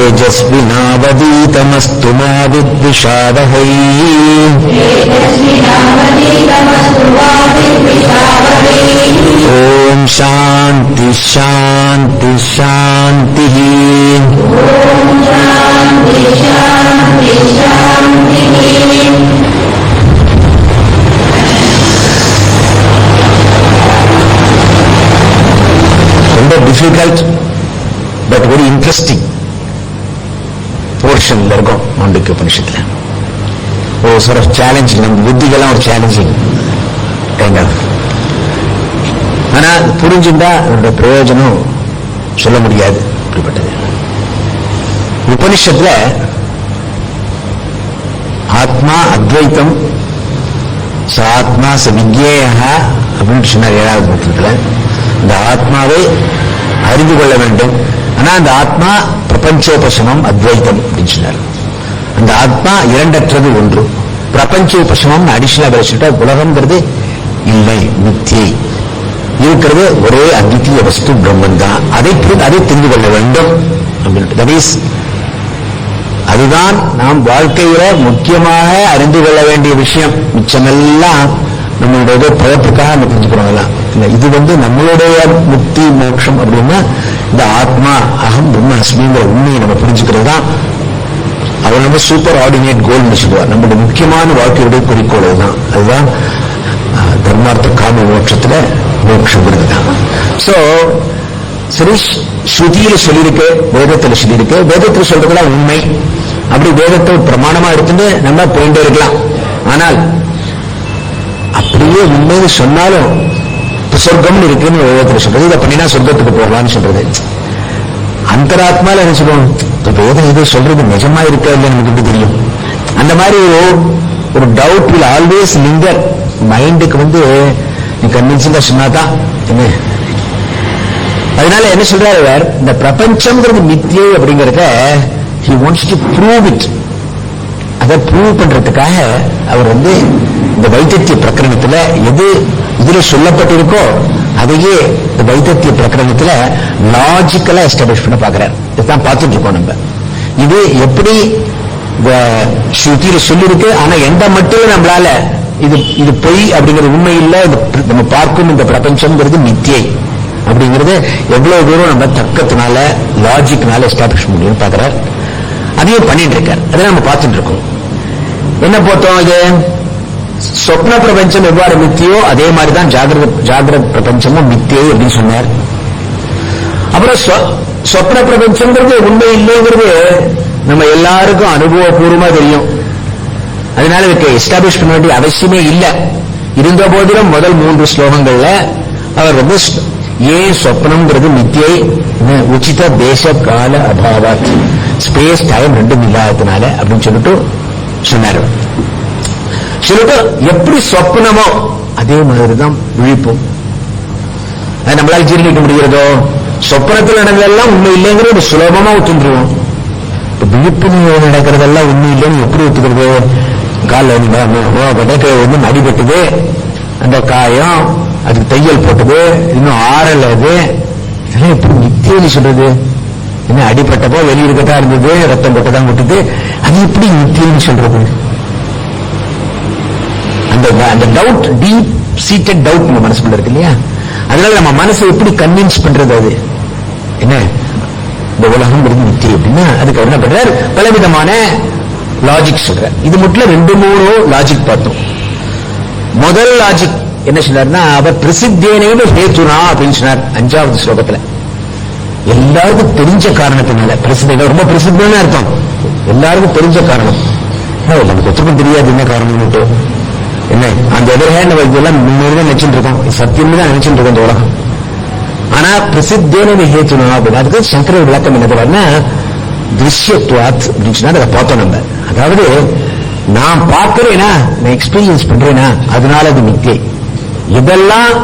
தேஜஸ்வினாவதீதமஸ்து மா வித்விஷாவஹை. ஓம் சாந்தி சாந்தி சாந்தி. ரொம்ப difficult but very interesting போர்ஷன்ல இருக்கும் மாண்டூக்கிய உபனிஷத்துல. ஒரு சார் ஆஃப் சேலஞ்சிங், நம்ம புத்திகள்லாம் ஒரு சேலஞ்சிங் கைண்ட் ஆஃப். ஆனா புரிஞ்சுட்டா அதோட பிரயோஜனம் சொல்ல முடியாது. அப்படிப்பட்டது உபனிஷத்துல ஆத்மா அத்வைத்தம் ஆத்மா ச விஜ்ஞேய அப்படின்னு சொன்னார் 7வது மந்திரத்துல. இந்த ஆத்மாவை அறிந்து கொள்ள வேண்டும். ஆனா அந்த ஆத்மா பிரபஞ்சோபசமம் அத்வைத்தம் அப்படின்னு சொன்னார். அந்த ஆத்மா இரண்டற்றது ஒன்று. பிரபஞ்சோபசமம் அடிஷனலா பேசிட்டா உலகம்ங்கிறது இல்லை, மித்தியை. இருக்கிறது ஒரே அத்விதீய வஸ்து பிரம்மன் தான். அதை தெரிந்து கொள்ள வேண்டும் அப்படின்னு. அதுதான் நாம் வாழ்க்கையில முக்கியமாக அறிந்து கொள்ள வேண்டிய விஷயம். மிச்சமெல்லாம் நம்மளுடைய பழப்புக்காக நம்ம புரிஞ்சுக்கிறோம். இது நம்மளுடைய முக்தி மோட்சம் அப்படின்னா இந்த ஆத்மா அகம் பிரம்ம அஸ்மிங்கிற உண்மையை நம்ம புரிஞ்சுக்கிறது தான். அவர் நம்ம சூப்பர் ஆர்டினேட் கோல்னு சொல்லுவார். நம்மளுடைய முக்கியமான வாழ்க்கையுடைய குறிக்கோள் தான். அதுதான் தர்மார்த்த காம மோட்சத்துல மோட்சம் தான். சோ சரி, ஸ்ருதியில சொல்லியிருக்கு, வேதத்துல சொல்லியிருக்கு. வேதத்துல சொல்றதுலாம் உண்மை. அப்படி வேதத்தை பிரமாணமா எடுத்துட்டு நம்ம போயிட்டே இருக்கலாம். ஆனால் அப்படியே உண்மைன்னு சொன்னாலும் சொர்க்கம் இருக்குன்னு வேதத்துல சொல்றது. இதை பண்ணினா சொர்க்கத்துக்கு போகலான்னு சொல்றது. அந்தராத்மால என்ன சொல்லுவோம், வேதம் இது சொல்றது நிஜமா இருக்கா இல்லையா நமக்கு எப்படி தெரியும்? அந்த மாதிரி ஒரு டவுட் வில் ஆல்வேஸ் லிங்கர் மைண்டுக்கு. நீ கன்வின்சிங்கா சொன்னாதான் என்ன. அதனால என்ன சொல்றாரு, இந்த பிரபஞ்சம்ங்கிறது மித்தியை அப்படிங்கறத he wants to prove it. அதை ப்ரூவ் பண்றதுக்காக அவர் இந்த வைத்திய பிரகரணத்துல எது இதுல சொல்லப்பட்டிருக்கோ அதையே இந்த வைத்திய பிரகரணத்துல லாஜிக்கலா எஸ்டாப்ளிஷ் பண்ண பாக்குறாரு. இதுதான் பார்த்துட்டு இருக்கோம் நம்ம. இது எப்படி ஸ்ருதியில சொல்லிருக்கு. ஆனா எந்த மட்டும் நம்மளால இது பொய் அப்படிங்கிறது உண்மை இல்லை. நம்ம பார்க்கும் இந்த பிரபஞ்சம்ங்கிறது மித்தியை அப்படிங்கிறது எவ்வளவு தூரம் நம்ம தர்க்கத்தினால லாஜிக்னால எஸ்டாப்ளிஷ் முடியும் பாக்குறார். அதையும் பண்ணிட்டு இருக்கார். அதை நம்ம பார்த்துட்டு இருக்கோம். என்ன பார்த்தோம், இது சொப்ன பிரபஞ்சம் எவ்வாறு மித்தியோ அதே மாதிரிதான் ஜாகிரத பிரபஞ்சமும் மித்தியை அப்படின்னு சொன்னார். அப்புறம் சொப்ன பிரபஞ்சம்ங்கிறது உண்மை இல்லைங்கிறது நம்ம எல்லாருக்கும் அனுபவபூர்வமா தெரியும். அதனால இதுக்கு எஸ்டாப்ளிஷ் பண்ண வேண்டிய அவசியமே இல்லை. இருந்த போதிலும் முதல் 3 ஸ்லோகங்கள்ல அவர் ஏன் சொப்னம்ங்கிறது மித்தியை, உச்சித தேச கால அபாவாத், ஸ்பேஸ் டைம் ரெண்டும் இல்லாததுனால அப்படின்னு சொல்லிட்டு சொன்னார். சொல்லிட்டு எப்படி சொப்னமோ அதே மாதிரிதான் விழிப்பும். அது நம்மளால ஜீர்ணிக்க முடிகிறதோ? சொப்பனத்தில் நடந்ததெல்லாம் உண்மை இல்லைங்கிறது சுலபமா ஒத்துருவோம். விழிப்பு நடக்கிறதெல்லாம் உண்மை இல்லைன்னு எப்படி ஒத்துக்கிறது? காலில் அடிபட்டது, அந்த காயம், அதுக்கு தையல் போட்டது, இன்னும் ஆறல், அது இதெல்லாம் எப்படி நித்தியம்னு சொல்றது? என்ன அடிப்பட்டப்போ வெளியிருக்கட்டா இருந்தது, ரத்தம் போட்டதான் விட்டது, அது எப்படி நித்தியம்னு சொல்றது? அந்த டவுட், டீப் சீட்டட் டவுட் நம்ம மனசுக்குள்ள இருக்கு இல்லையா? அதனால நம்ம மனசை எப்படி கன்வின்ஸ் பண்றது? அது என்ன இந்த உலகம் நித்தியம் அப்படின்னா அதுக்கு என்ன பண்றாரு? பலவிதமான லாஜிக் சொல்ற. இது மட்டும் 2-3 லாஜிக் பார்த்தோம். முதல் லாஜிக் என்ன சொன்னார்னா, அவர் பிரசித்தேனைன்னு ஹேத்துனா அப்படின்னு சொன்னார் 5வது ஸ்லோகத்துல. எல்லாருக்கும் தெரிஞ்ச காரணத்தினால, பிரசித்த ரொம்ப பிரசித்தமான அர்த்தம், எல்லாருக்கும் தெரிஞ்ச காரணம். நமக்கு ஒத்துக்கும் தெரியாது என்ன காரணம் என்ன. அந்த எதிர்ஹேண்ட் இதெல்லாம் முன்னேறி நினைச்சுட்டு இருக்கோம், சத்தியம் தான் நினைச்சுட்டு இருக்கோம் இந்த உலகம். ஆனா பிரசித்தேன ஹேத்துனா அப்படின்னு அதுக்கு சங்கர விளக்கம் என்ன திருஷ்யத்வாத் அப்படின்னு சொன்னா அதை பார்த்தோம் நம்ம. அதாவது நான் பார்க்கிறேனா, நான் எக்ஸ்பீரியன்ஸ் பண்றேனா, அதனால அது மித்தியை. இதெல்லாம்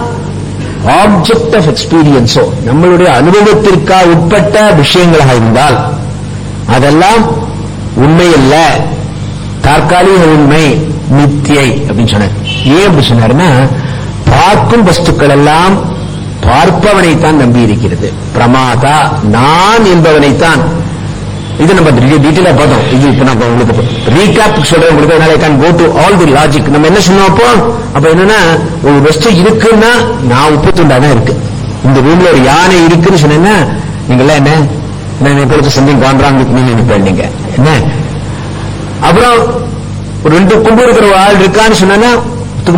ஆப்ஜெக்ட் ஆஃப் எக்ஸ்பீரியன்ஸோ நம்மளுடைய அனுபவத்திற்காக உட்பட்ட விஷயங்களாக இருந்தால் அதெல்லாம் உண்மை அல்ல, தற்காலிக உண்மை, மித்தியை அப்படின்னு சொன்னார். ஏன் அப்படி சொன்னாருன்னா, பார்க்கும் வஸ்துக்கள் எல்லாம் பார்ப்பவனைத்தான் நம்பி இருக்கிறது. பிரமாதா நான் என்பவனைத்தான். இது நம்ம டீட்டெயிலா பார்த்தோம். இது இப்ப நான் உங்களுக்கு ரீகேப் சொல்றேன் உங்களுக்கு. அதனால I can go to all the logic. நம்ம என்ன சொன்னோம் அப்ப என்னன்னா, ஒரு வஸ்து இருக்குன்னா நான் உப்பு துண்டாதான் இருக்கு. இந்த ரூம்ல ஒரு யானை இருக்குன்னு சொன்னேன்னா நீங்கெல்லாம் என்ன பொறுத்து சந்திங் காண்றாங்க நீங்க என்ன. அப்புறம் ஒரு 2 குண்டு இருக்கிற ஆள் இருக்கான்னு சொன்னா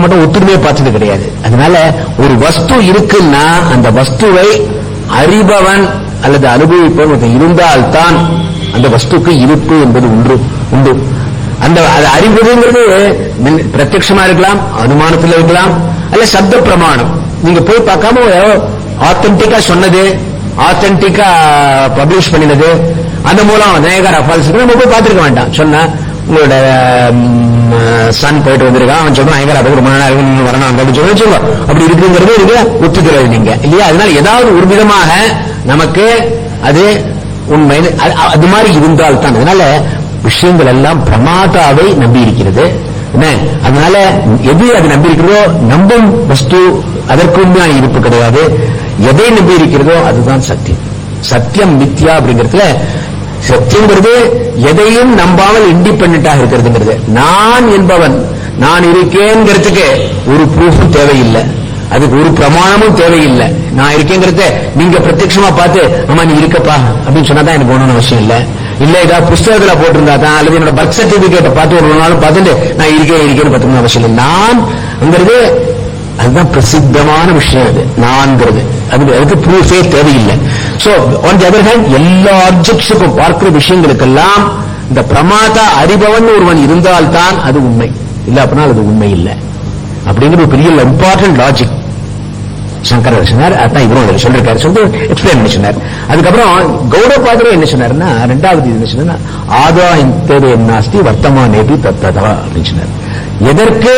மட்டும் ஒத்துமையை பார்த்தது கிடையாது. அதனால ஒரு வஸ்து இருக்குன்னா அந்த வஸ்துவை அறிபவன் அல்லது அனுபவிப்பவன் இருந்தால்தான் அந்த வஸ்துக்கு இருப்பு என்பது உண்டு. அந்த அறிவுங்கிறது பிரத்யட்சமா இருக்கலாம், அனுமானத்தில் இருக்கலாம், அல்ல சப்த பிரமாணம். நீங்க போய் பார்க்காம ஆத்தென்டிக்கா சொன்னது, ஆத்தென்டிக்கா பப்ளிஷ் பண்ணினது, அந்த மூலம் நயகரா ஃபால்ஸ் நம்ம போய் பார்த்திருக்க வேண்டாம். சொன்னா உங்களோட சன் போயிட்டு வந்திருக்கான், அவன் சொல்றான் நயகரா போய் ரொம்ப நாள் நீங்க வரணும் அப்படின்னு சொல்லுங்க. அப்படி இருக்குங்கிறது நீங்க ஒத்துக்கிறது நீங்க இல்லையா. அதனால ஏதாவது ஒரு விதமாக நமக்கு அது உண்மை அது மாதிரி இருந்தால் தான். அதனால விஷயங்கள் எல்லாம் பிரமாதாவை நம்பி இருக்கிறது. அதனால எது அது நம்பி இருக்கிறதோ, நம்பும் வஸ்து அதற்கு உண்மையான இருப்பு கிடையாது. எதை நம்பி இருக்கிறதோ அதுதான் சத்தியம். சத்தியம் மித்யா அப்படிங்கிறதுல சத்தியங்கிறது எதையும் நம்பாமல் இண்டிபெண்டாக இருக்கிறதுங்கிறது. நான் என்பவன் நான் இருக்கேங்கிறதுக்கு ஒரு ப்ரூஃபும் தேவையில்லை, அதுக்கு ஒரு பிரமாணமும் தேவையில்லை. நான் இருக்கேங்கிறத நீங்க பிரத்யட்சமா பார்த்து ஆமா நீ இருக்கப்பா அப்படின்னு சொன்னாதான் எனக்கு ஒண்ணும் அவசியம் இல்லை. இல்ல ஏதாவது புஸ்தகத்துல போட்டிருந்தா தான், அல்லது என்னோட பர்த் சர்டிபிகேட்டை பார்த்து ஒரு நாளும் பார்த்துட்டு நான் இருக்கேன்னு பார்த்துக்கணும் அவசியம் இல்லை. நான்ங்கிறது அதுதான் பிரசித்தமான விஷயம். அது நான்கிறது அதுக்கு ப்ரூஃபே தேவையில்லை. So on the other hand எல்லா ஆப்ஜெக்ட்ஸுக்கும் பார்க்கிற விஷயங்களுக்கெல்லாம் இந்த பிரமாதா அறிபவன் ஒருவன் இருந்தால்தான் அது உண்மை, இல்ல அப்படின்னா அது உண்மை இல்லை அப்படிங்கிற பெரிய இம்பார்ட்டன்ட் லாஜிக் சங்கரர் சொன்னார். அதான் இவரும் சொல்லிருக்காரு, சொல்லி எக்ஸ்பிளைன் பண்ணி சொன்னார். அதுக்கப்புறம் கௌடபாதரே என்ன சொன்னாருன்னா, ரெண்டாவது என்ன சொன்னா, ஆதா இந்தே நாஸ்தி வர்த்தமானேபி தத்ததா அப்படின்னு சொன்னார். எதற்கு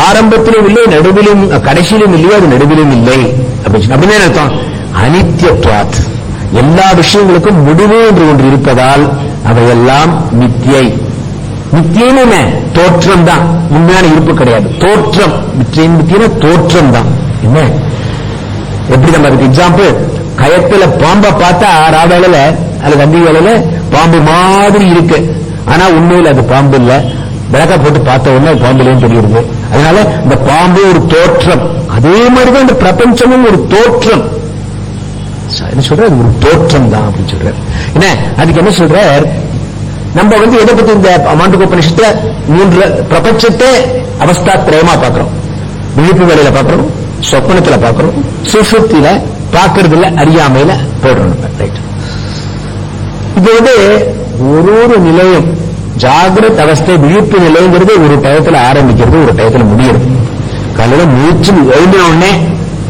ஆரம்பத்திலும் இல்லை, நடுவிலும் கடைசியிலும் இல்லையோ அது நடுவிலும் இல்லை அப்படின்னு அப்படின்னா அர்த்தம் அனித்யத்வாத். எல்லா விஷயங்களுக்கும் முடிவு என்று ஒன்று இருப்பதால் அவையெல்லாம் மித்தியை. மித்தியன்னு தோற்றம் தான், உண்மையான இருப்பு கிடையாது. தோற்றம் மித்திய தோற்றம் தான். என்ன எப்படி நம்ம அதுக்கு எக்ஸாம்பிள், கயத்துல பாம்பை பார்த்தா ராவேளையில அல்லது அந்தி வேளையில பாம்பு மாதிரி இருக்கு, ஆனா உண்மையில் அது பாம்பு இல்ல. விளக்க போட்டு பார்த்த உடனே பாம்புலையும் தெரியுது. அதனால இந்த பாம்பு ஒரு தோற்றம், அதே மாதிரிதான் இந்த பிரபஞ்சமும் ஒரு தோற்றம். என்ன சொல்ற, அது ஒரு தோற்றம் தான் அப்படின்னு சொல்ற. என்ன அதுக்கு என்ன சொல்ற, நம்ம எதை பத்தி இந்த மாண்டூகோபனிஷத்துல 3 பிரபஞ்சத்தை அவஸ்தாத்ரயமா பார்க்கிறோம். விழிப்பு வேலையில பார்க்கிறோம், சொப்பனத்துல பார்க்கிறோம், சுஷுப்தியில பார்க்கறதுல அறியாமையில போடுறோம். ரைட். இது ஒரு நிலையம் ஜாகிரத் அவஸ்தை விழிப்பு நிலைங்கிறது ஒரு டயத்துல ஆரம்பிக்கிறது, ஒரு டயத்துல முடிகிறது. காலையில மூச்சு எழுந்த உடனே,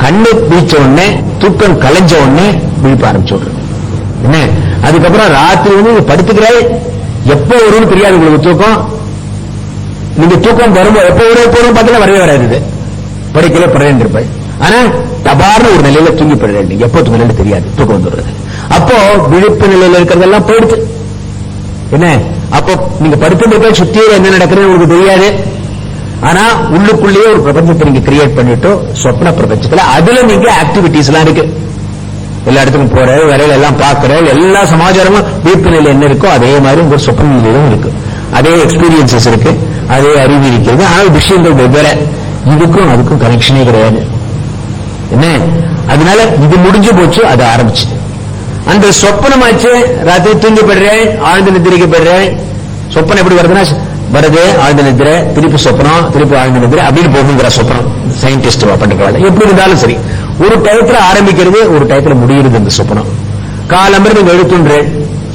கண்ணு பிடிச்ச உடனே, தூக்கம் கலைஞ்ச உடனே விழிப்பு ஆரம்பிச்சு விடுறது. என்ன அதுக்கப்புறம் ராத்திரி படுத்துக்கிறாய், எப்ப வரும்னு தெரியாது உங்களுக்கு தூக்கம். நீங்க தூக்கம் வரும்போது எப்ப போறோம் பார்த்தீங்கன்னா வரவே வராது, படுக்கல படுறேன் இருப்பாய். ஆனா தபார்னு ஒரு நிலையில தூங்கி படுறேன், நீங்க எப்போ தூங்கலன்னு தெரியாது, தூக்கம் வந்துடுறது. அப்போ விழிப்பு நிலையில இருக்கிறதெல்லாம் போயிடுது. என்ன அப்போ நீங்க படுத்துட்டு சுத்தியில என்ன நடக்குதுன்னு உங்களுக்கு தெரியாது. ஆனா உள்ளுக்குள்ளேயே ஒரு பிரபஞ்சத்தை நீங்க கிரியேட் பண்ணிட்டோ, சொப்ன பிரபஞ்சத்துல அதுல நீங்க ஆக்டிவிட்டிஸ் எல்லாம் இருக்கு. எல்லா இடத்துக்கும் போற வரையில எல்லாம் பார்க்கிற எல்லா சமாச்சாரமும் விழிப்பு நிலையில என்ன இருக்கோ அதே மாதிரி உங்க சொப்ன நிலையிலும் இருக்கு. அதே எக்ஸ்பீரியன்சஸ் இருக்கு, அதே அறிவு இருக்கிறது. ஆனால் விஷயங்கள் வெவ்வேறு. இதுக்கும் அதுக்கும் கனெக்ஷனே கிடையாது. என்ன அதனால இது முடிஞ்சு போச்சு, அது ஆரம்பிச்சு. அந்த சொப்பனமாச்சு, ராத்திரி தூங்கி போடுறேன், ஆழ்ந்த நிதிரிக்கு போடுறேன். சொப்பனம் எப்படி வருதுன்னா வருது, ஆழ்ந்த நிதிரை, திருப்பி சொப்பனம், திருப்பி ஆழ்ந்த நிதிரை அப்படின்னு போகுங்கிற சொப்பனம். சயின்டிஸ்ட் பண்ணிக்கலாம். எப்படி இருந்தாலும் சரி, ஒரு டயத்துல ஆரம்பிக்கிறது, ஒரு டயத்துல முடிகிறது இந்த சொப்பனம். காலம்பர் நீங்க எழுத்துன்ற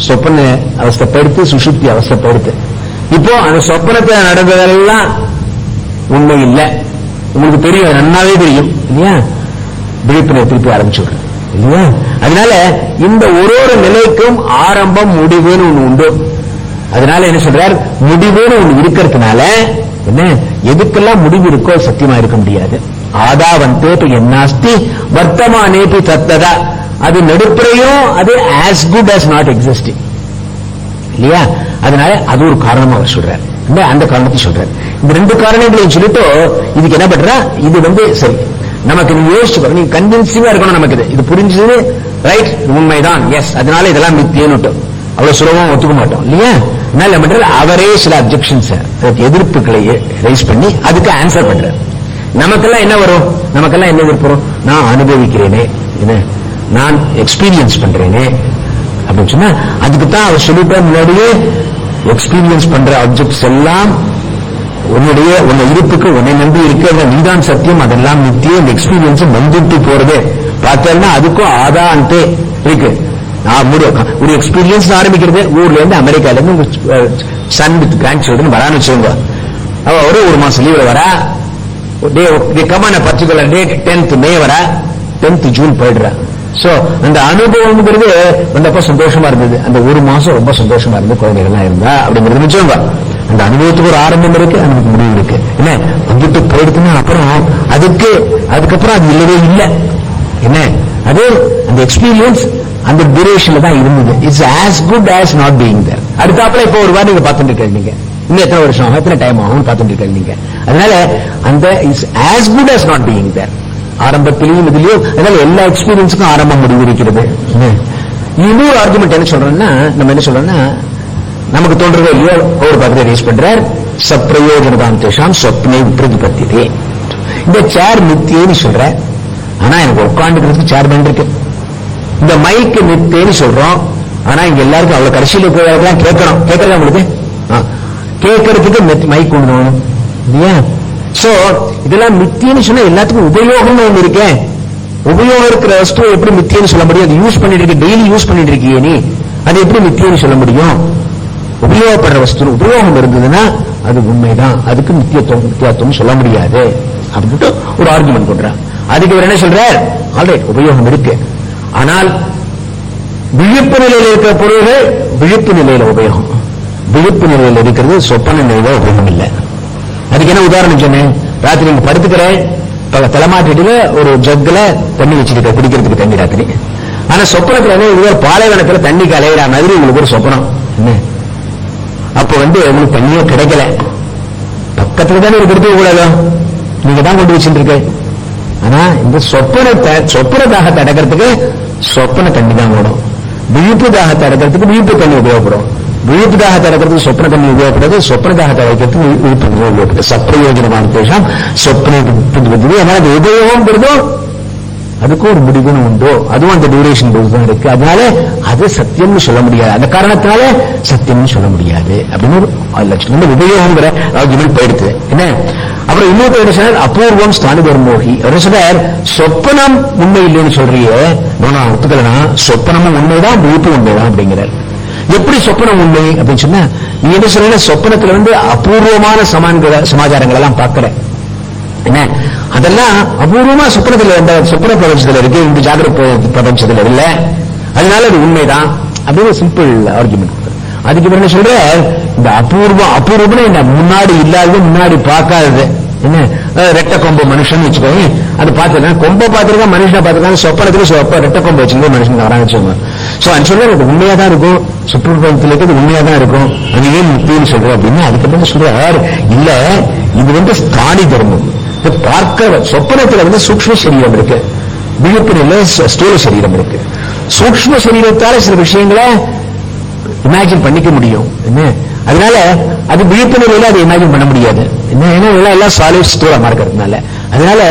சொப்பன அவஸ்தைப்படுத்து, சுஷுப்தி அவஸ்தைப்படுத்து. இப்போ அந்த சொப்பனத்தை நடந்ததெல்லாம் உண்மை இல்லை, உங்களுக்கு தெரியும், நன்னாவே தெரியும் இல்லையா. விழிப்புணர்வை திருப்பி ஆரம்பிச்சு விடுறது இல்லையா. அதனால இந்த ஒரு நிலைக்கும் ஆரம்பம் முடிவுன்னு ஒண்ணு உண்டு. அதனால என்ன சொல்றார், முடிவுன்னு ஒண்ணு இருக்கிறதுனால என்ன எதுக்கெல்லாம் முடிவு இருக்கோ சத்தியமா இருக்க முடியாது. ஆதாவந்தே என்னாஸ்தி வர்த்தமானேபி தத்ததா. அது நடுப்புறையும் அது as good as not existing இல்லையா. அதனால அது ஒரு காரணமா அவர் சொல்றார். அந்த காரணத்தை சொல்றார். இந்த 2 காரணங்களையும் சொல்லிட்டு இதுக்கு என்ன பண்றா, இது சரி நமக்கு நீங்க யோசிச்சு பாருங்க, நீங்க கன்வின்சிங்கா இருக்கணும். நமக்கு இது புரிஞ்சது ரைட், உண்மைதான், எஸ், அதனால இதெல்லாம் மித்தியன்னு அவ்வளவு சுலபமா ஒத்துக்க மாட்டோம் இல்லையா? அவரே சில அப்செக்ஷன்ஸ், எதிர்ப்புகளை ரைஸ் பண்ணி அதுக்கு ஆன்சர் பண்றாரு. நமக்கெல்லாம் என்ன வரும்? நமக்கெல்லாம் என்ன விருப்பம்? நான் அனுபவிக்கிறேனே, நான் எக்ஸ்பீரியன்ஸ் பண்றேனே அப்படின்னு சொன்னா அதுக்கு தான் அவர் சொல்லிட்டு முன்னாடியே எக்ஸ்பீரியன்ஸ் பண்ற ஆப்ஜெக்ட்ஸ் எல்லாம் உன்னை இருப்புக்கு உன்னை நம்பி இருக்க நீதான் சத்தியம், அதெல்லாம் நித்தியம். இந்த எக்ஸ்பீரியன்ஸ் வந்துட்டு போறதே பார்த்தா அதுக்கும் ஆதான்ட்டே இருக்கு. ஒரு எக்ஸ்பீரியன்ஸ் ஆரம்பிக்கிறது ஊர்ல இருந்து அமெரிக்கால இருந்து சன் வித் கிராண்ட் சில்ட்ரன் வரான்னு வச்சுக்கோங்க. அவ ஒரு மாசம் லீவ்ல வரா, பர்டிகுலர் டேட் 10th May வரா, 10th June போயிடுறா. சோ அந்த அனுபவம்ங்கிறது வந்தப்ப சந்தோஷமா இருந்தது. அந்த ஒரு மாசம் ரொம்ப சந்தோஷமா இருந்து குழந்தைகள்லாம் இருந்தா அப்படிங்கிறது வச்சுக்கோங்க. அந்த அனுபவத்துக்கு ஒரு ஆரம்பம் இருக்கு, அதுக்கு முடிவு இருக்கு. என்ன வந்துட்டு போயிடுதுன்னா அப்புறம் அதுக்கப்புறம் அது இல்லவே இல்லை. என்ன அது அந்த எக்ஸ்பீரியன்ஸ் அந்த டியூரேஷன்ல தான் இருந்தது. It's as good as not being there. அடுத்தாப்புல இப்போ ஒரு வாரம் நீங்க பார்த்துட்டு இருக்கீங்க, இன்னும் எத்தனை வருஷம் ஆகும், எத்தனை டைம் ஆகும் பார்த்துட்டு இருக்கீங்க. அதனால அந்த it's as good as not being there. ஆரம்பத்திலையும் இதுலயும் அதனால எல்லா எக்ஸ்பீரியன்ஸுக்கும் ஆரம்பம் முடிவு இருக்கிறது. இன்னொரு ஆர்குமெண்ட் என்ன சொல்றோம்னா, நம்ம என்ன சொல்றோம்னா, நமக்கு தோன்றது இல்லையோ ஒரு பக்கத்தை ரேஸ் பண்றார். சப்பிரயோஜனதாந்தேஷாம் சொப்னை பிரதிபத்தியதே. இந்த சேர் மித்தியேன்னு சொல்ற, ஆனா எனக்கு உட்காந்துக்கிறதுக்கு சேர் தான் இருக்கு. இந்த மைக்கு மித்தேன்னு சொல்றோம், ஆனா இங்க எல்லாருக்கும் அவ்வளவு கடைசியில் இருக்கிறதெல்லாம் கேட்கணும். கேட்கறதா உங்களுக்கு? கேட்கறதுக்கு மைக் கொண்டு வரணும் இல்லையா? சோ இதெல்லாம் மித்தியன்னு சொன்னா எல்லாத்துக்கும் உபயோகம்னு ஒண்ணு இருக்கேன். உபயோகம் இருக்கிற வஸ்து எப்படி மித்தியன்னு சொல்ல முடியும்? அது யூஸ் பண்ணிட்டு இருக்க, டெய்லி யூஸ் பண்ணிட்டு இருக்கியே நீ, அது எப்படி மித்தியன்னு சொல்ல முடியும்? உபயோகப்படுற வஸ்து உபயோகம் இருந்ததுன்னா அது உண்மைதான், அதுக்கு மித்தியத்துவம் சொல்ல முடியாது அப்படின்ட்டு ஒரு ஆர்குமெண்ட் பண்றான். அதுக்கு இவர் என்ன சொல்றார்? ஆல்ரைட், உபயோகம் இருக்கு, ஆனால் விழிப்பு நிலையில் இருக்கிற பொருள்கள் விழிப்பு நிலையில உபயோகம், விழிப்பு நிலையில் இருக்கிறது சொப்பன நிலையில உபயோகம் இல்லை. அதுக்கு என்ன உதாரணம் சொன்னேன்? ராத்திரி நீங்க படுத்துக்கிறேன், தலைமாட்டில ஒரு ஜக்குல தண்ணி வச்சிருக்க குடிக்கிறதுக்கு தண்ணி ராத்திரி. ஆனா சொப்பனத்துல பாலைவனத்துல தண்ணிக்கு அலையிற மாதிரி உங்களுக்கு ஒரு சொப்பனம். என்ன அப்ப உங்களுக்கு தண்ணியே கிடைக்கல, பக்கத்துல தானே ஒரு கொடுக்க கூடாதோ, நீங்க தான் கொண்டு வச்சிருக்க. ஆனா இந்த சொப்பன தாகத்தை அடக்கிறதுக்கு சொப்பன தண்ணி தான் ஓடும், விழிப்பு தாகத்தை அடக்கிறதுக்கு விழிப்பு தண்ணி உபயோகப்படும், விழிப்பு தாகத்தை அடக்கிறதுக்கு சொப்பன தண்ணி உபயோகப்படுது, சொப்பன தாகத்தை அடைக்கிறதுக்கு விழிப்பு தண்ணி உபயோகப்படுது. சப்பிரயோஜனமான தேசம் சொப்பனை. அதனால அது உபயோகம்ங்கிறதோ அதுக்கும் ஒரு முடிவுன்னு உண்டோ, அதுவும் அந்த டியூரேஷன் போது தான் இருக்கு. அதனால அது சத்தியம்னு சொல்ல முடியாது, அந்த காரணத்தினால சத்தியம்னு சொல்ல முடியாது அப்படின்னு ஒரு லட்சணம் உபயோகங்கிற ஆர்குமெண்ட் போயிடுது. என்ன அப்புறம் இன்னொரு என்ன சொன்னார்? அபூர்வம் ஸ்தானி தர்மோகி. அவர் சொன்னார் சொப்பனம் உண்மை இல்லைன்னு சொல்றியே, நான் ஒத்துக்கலனா சொப்பனமும் உண்மைதான் விழிப்பு உண்மைதான் அப்படிங்கிறார். எப்படி சொப்பனம் உண்மை அப்படின்னு சொன்னா, நீ என்ன சொல்ற? சொப்பனத்துல அபூர்வமான சமாச்சாரங்கள் எல்லாம் பார்க்கிறேன், என்ன அதெல்லாம் அபூர்வமா சொப்பனத்துல சொப்பன பிரபஞ்சத்துல இருக்கு, இந்த ஜாகிரத பிரபஞ்சத்துல இல்ல, அதனால அது உண்மைதான் அப்படின்னு சிம்பிள் ஆர்குமெண்ட். அதுக்கு என்ன சொல்ற? இந்த அபூர்வம்னா என்ன? முன்னாடி இல்லாதது, முன்னாடி பார்க்காதது. என்ன ரெட்ட கொம்பு மனுஷன் வச்சுக்கோங்க, அது பார்த்துருக்கேன், கொம்பை பார்த்திருக்கேன், மனுஷனை பார்த்திருக்காங்க, சொப்பனத்துல ரெட்ட கொம்பு வச்சுக்கோ மனுஷன் வரான்னு வச்சுக்கோங்க. சோ அது சொல்ற அது உண்மையா தான் இருக்கும், சுற்றுப்புறத்துல இருக்கிறது உண்மையா தான் இருக்கும், அது ஏன் முக்கியம்னு சொல்றோம் அப்படின்னு. அதுக்கப்புறம் சொல்றார், இல்ல இது ஸ்தானி தர்மம். பார்க்க சொப்பனத்துல சூக்ஷ்ம சரீரம் இருக்கு, விழிப்பு நிலை ஸ்தூல சரீரம் இருக்கு. சூக்ஷ்ம சரீரத்தால சில விஷயங்களை இமேஜின் பண்ணிக்க முடியும். என்ன அதனால அது விழிப்பு நிலையில அதை இமேஜின் பண்ண முடியாது. என்ன எல்லாம் சாலிட் ஸ்தூலமா இருக்கிறதுனால. அதனால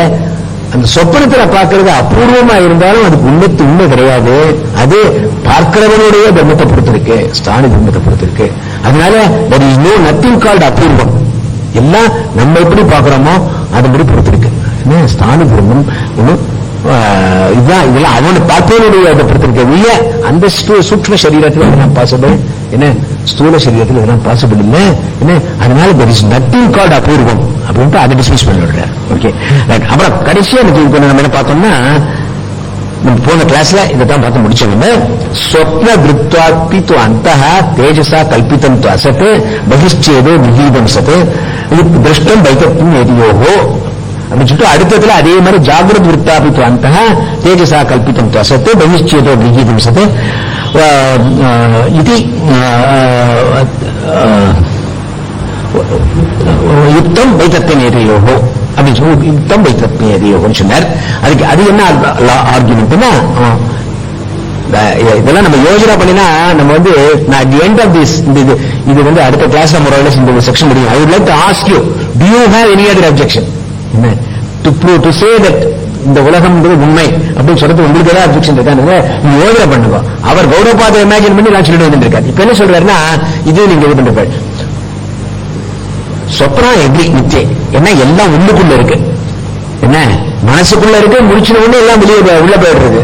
அந்த சொப்பனத்துல பார்க்கறது அபூர்வமா இருந்தாலும் அதுக்கு உண்மை கிடையாது, அது பார்க்கிறவனுடைய தர்மத்தை பொறுத்திருக்கு, ஸ்தானி தர்மத்தை பொறுத்திருக்கு. அதனால there is no nothing called அபூர்வம், எல்லாம் நம்ம எப்படி பார்க்கிறோமோ அதுபடி பொறுத்திருக்கு. ஸ்தானி தர்மம் இதுதான், இதெல்லாம் அவனை பார்த்தவனுடைய பொறுத்திருக்க இல்ல. அந்த சூக்ஷ்ம சரீரத்தில் இதெல்லாம் பாசிபிள், என்ன ஸ்தூல சரீரத்தில் இதெல்லாம் பாசிபிள் இல்லை. என்ன அதனால there is nothing called அபூர்வம் அப்படின்ட்டு அதை டிஸ்மிஸ் பண்ணிடுறார். ஓகே, அப்புறம் கடைசியா நம்ம என்ன பார்த்தோம்னா, நம்ம போன கிளாஸ்ல இதைத்தான் பார்த்து முடிச்சோம். ஸ்வப்ன திருத்வாப்பி து அந்தஹ தேஜசா கல்பிதம் து அசத் பகிஷ்சேதோ விஹீதம் சத் திருஷ்டம் வைத்தம் ஏதியோகோ அப்படின்னு சொல்லிட்டு அடுத்ததுல அதே மாதிரி ஜாகிரத விருத்தாபி து அந்தஹ தேஜசா கல்பிதம் து அசத் பகிஷ்சேதோ விஹீதம் சத் இது யுக்தம் வைத்தத்தின் ஏதியோகோ அப்படின்னு சொல்லி யுக்தம் வைத்தத்தின் ஏதியோகோன்னு சொன்னார். அதுக்கு அது என்ன ஆர்குமெண்ட்னா, இதெல்லாம் நம்ம யோஜனை பண்ணினா நம்ம வந்து நான் எண்ட் ஆஃப் திஸ் இது வந்து அடுத்த கிளாஸ்ல முறையில இந்த செக்ஷன் முடியும். I would like to ask you, to you have any other objection என்ன டு சே தட் இந்த உலகம் உண்மை அப்படின்னு சொல்றது உங்களுக்கு ஏதாவது அப்ஜெக்ஷன் இருக்காங்க? நீங்க யோஜனை பண்ணுங்க. அவர் கௌரவபாதை இமேஜின் பண்ணி நான் சொல்லிட்டு வந்துருக்காரு. இப்ப என்ன சொல்றாருன்னா இது நீங்க இது பண்ணிருப்பாரு சொப்னா எக்ரி நிச்சய என்ன எல்லாம் உள்ளுக்குள்ள இருக்கு, என்ன மனசுக்குள்ள இருக்கு, முடிச்சின உடனே எல்லாம் வெளியே உள்ள போயிடுறது.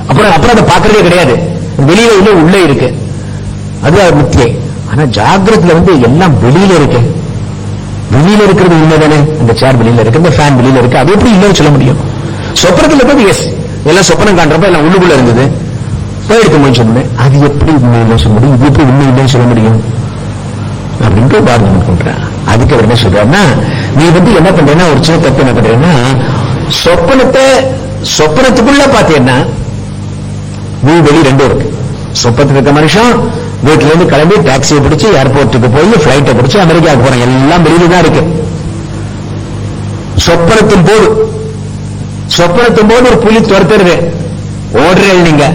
அப்புறம் அதை பாக்குறதே கிடையாது, வெளியில உள்ள இருக்கு, அது மித்தியை. ஆனா ஜாகிரத்துல வந்து எல்லாம் வெளியில இருக்கு. வெளியில இருக்கிறது உண்மைதானே, அந்த சேர் வெளியில இருக்கு, இந்த ஃபேன் வெளியில இருக்கு, அது எப்படி இல்லைன்னு சொல்ல முடியும்? சொப்பனத்துல இருக்கிறது எஸ், எல்லாம் சொப்பனம் காண்றப்ப எல்லாம் உள்ளுக்குள்ள இருந்தது, போயிடுக்கு சொன்னேன், அது எப்படி உண்மை இல்லைன்னு சொல்ல முடியும்? இது எப்படி உண்மை இல்லைன்னு சொல்ல முடியும் அப்படின்ட்டு வாதம் பண்றேன். அதுக்கு அவர் என்ன சொல்றாருன்னா, நீ வந்து என்ன பண்றேன்னா ஒரு சின்ன தப்பு என்ன பண்றேன்னா, சொப்பனத்துக்குள்ள பாத்தீங்கன்னா வெளி ரெண்டும் இருக்கு. சொப்பனத்தில் இருக்க மனுஷன் வீட்டுல இருந்து கிளம்பி டாக்ஸியை பிடிச்சி ஏர்போர்ட்டுக்கு போய் பிளைட்டை பிடிச்சி அமெரிக்காவுக்கு போறோம், எல்லாம் வெளியில தான் இருக்கு. சொப்பனத்தின் போது ஒரு புலி துரத்துறது, ஓடுறது, நீங்க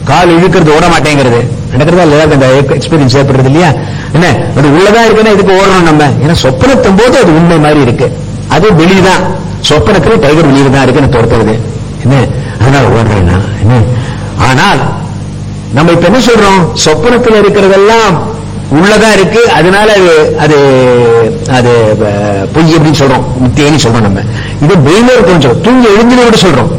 கால் இழுக்கிறது, ஓட மாட்டேங்கிறது நடக்கிறதா இல்லையா? அந்த எக்ஸ்பீரியன்ஸ் ஏற்படுறது இல்லையா? என்ன அது உள்ளதான் இருக்குன்னா இதுக்கு ஓடணும் நம்ம. ஏன்னா சொப்பனத்தும் போது அது உண்மை மாதிரி இருக்கு, அது வெளியிதான். சொப்பனத்துல டைகர் வெளியில தான் இருக்குன்னு துரத்துறது, என்ன அதனால ஓடுறேன்னா என்ன. ஆனால் நம்ம இப்ப என்ன சொல்றோம், சொப்பனத்தில் இருக்கிறதெல்லாம் உள்ளதா இருக்கு, அதனால அது அது பொய் அப்படின்னு சொல்றோம், மித்தியன்னு சொல்றோம். நம்ம இது வெயில இருக்கணும், தூங்கி எழுந்து கூட சொல்றோம்,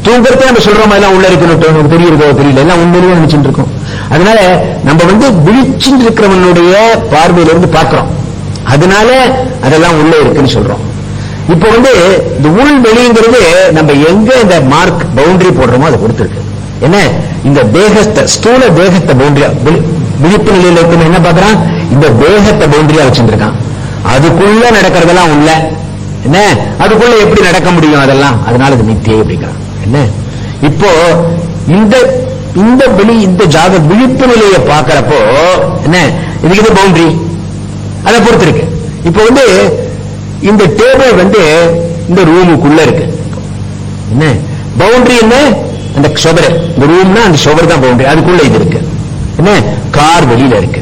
தூங்குறதே நம்ம சொல்றோம் எல்லாம் உள்ள இருக்கணும், தெரியுறதோ தெரியல, எல்லாம் உண்மையிலேயே நினைச்சுட்டு இருக்கோம். அதனால நம்ம வந்து விழிச்சுட்டு இருக்கிறவனுடைய பார்வையிலிருந்து பார்க்கிறோம், அதனால அதெல்லாம் உள்ள இருக்குன்னு சொல்றோம். இப்ப வந்து இந்த உள் வெளிங்கிறது நம்ம எங்க இந்த மார்க் பவுண்டரி போடுறோமோ அதை பொறுத்திருக்கு. என்ன இந்த தேகத்தை, ஸ்தூல தேகத்தை பவுண்டரியா, விழிப்பு நிலையில இருக்கும் என்ன பாக்குறான், இந்த தேகத்தை பவுண்டரியா வச்சிருக்கான், அதுக்குள்ள நடக்கிறதெல்லாம் உள்ள, என்ன அதுக்குள்ள எப்படி நடக்க முடியும் அதெல்லாம், அதனால இது மித்தியை அப்படிங்கிறான். என்ன இப்போ இந்த வெளி இந்த விழிப்பு நிலையை பார்க்கிறப்போ என்ன இதுக்கு இது பவுண்டரி, அதை பொறுத்து இருக்கு. இப்போ வந்து இந்த டேபிள் வந்து இந்த ரூமுக்குள்ள இருக்கு, என்ன பவுண்டரி என்ன, அந்த சுவர், இந்த ரூம்னா அந்த சுவர் தான் பவுண்டரி, அதுக்குள்ள இது இருக்கு. என்ன கார் வெளியில இருக்கு,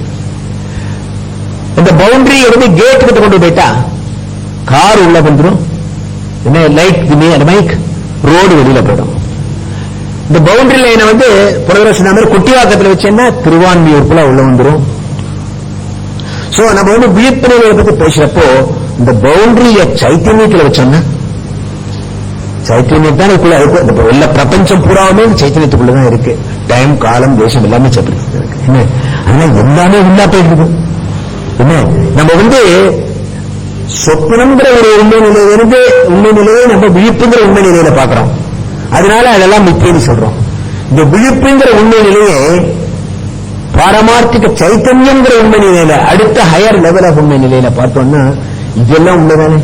இந்த பவுண்டரி வந்து கேட் கிட்ட கொண்டு போயிட்டா கார் உள்ள வந்துடும், என்ன லைட் மைக் ரோடு வெளியில போயிடும். இந்த பவுண்டரி லைனை வந்து புரதரசன மாதிரி குட்டிவாக்கத்தில் வச்சேன்னா திருவான்மியூருக்குள்ள உள்ள வந்துடும். சோ நம்ம வந்து விழிப்பு நிலையை பத்தி பேசுறப்போ இந்த பவுண்டரிய சைத்தன்யத்தில் வச்சோம்னா, சைத்தன்யம் தான் இதுக்குள்ள இருக்கு, இந்த எல்லா பிரபஞ்சம் பூராவுமே சைத்தன்யத்துக்குள்ளதான் இருக்கு, டைம் காலம் தேசம் எல்லாமே இருக்கு. என்ன அதனால எல்லாமே உள்ளா போயிருக்கு. என்ன நம்ம வந்து சொப்பனம்ங்கிற ஒரு உண்மை நிலையிலிருந்து உண்மை நிலையை நம்ம விழிப்புங்கிற உண்மை நிலையில பாக்குறோம், அதனால அதெல்லாம் மித்தியன்னு சொல்றோம். இந்த விழிப்புங்கிற உண்மை நிலையை பாரமார்த்திக சைத்தன்யங்கிற உண்மை நிலையில, அடுத்த ஹையர் லெவல் ஆஃப் உண்மை நிலையில பார்த்தோம்னா இதெல்லாம் உண்மைதானே.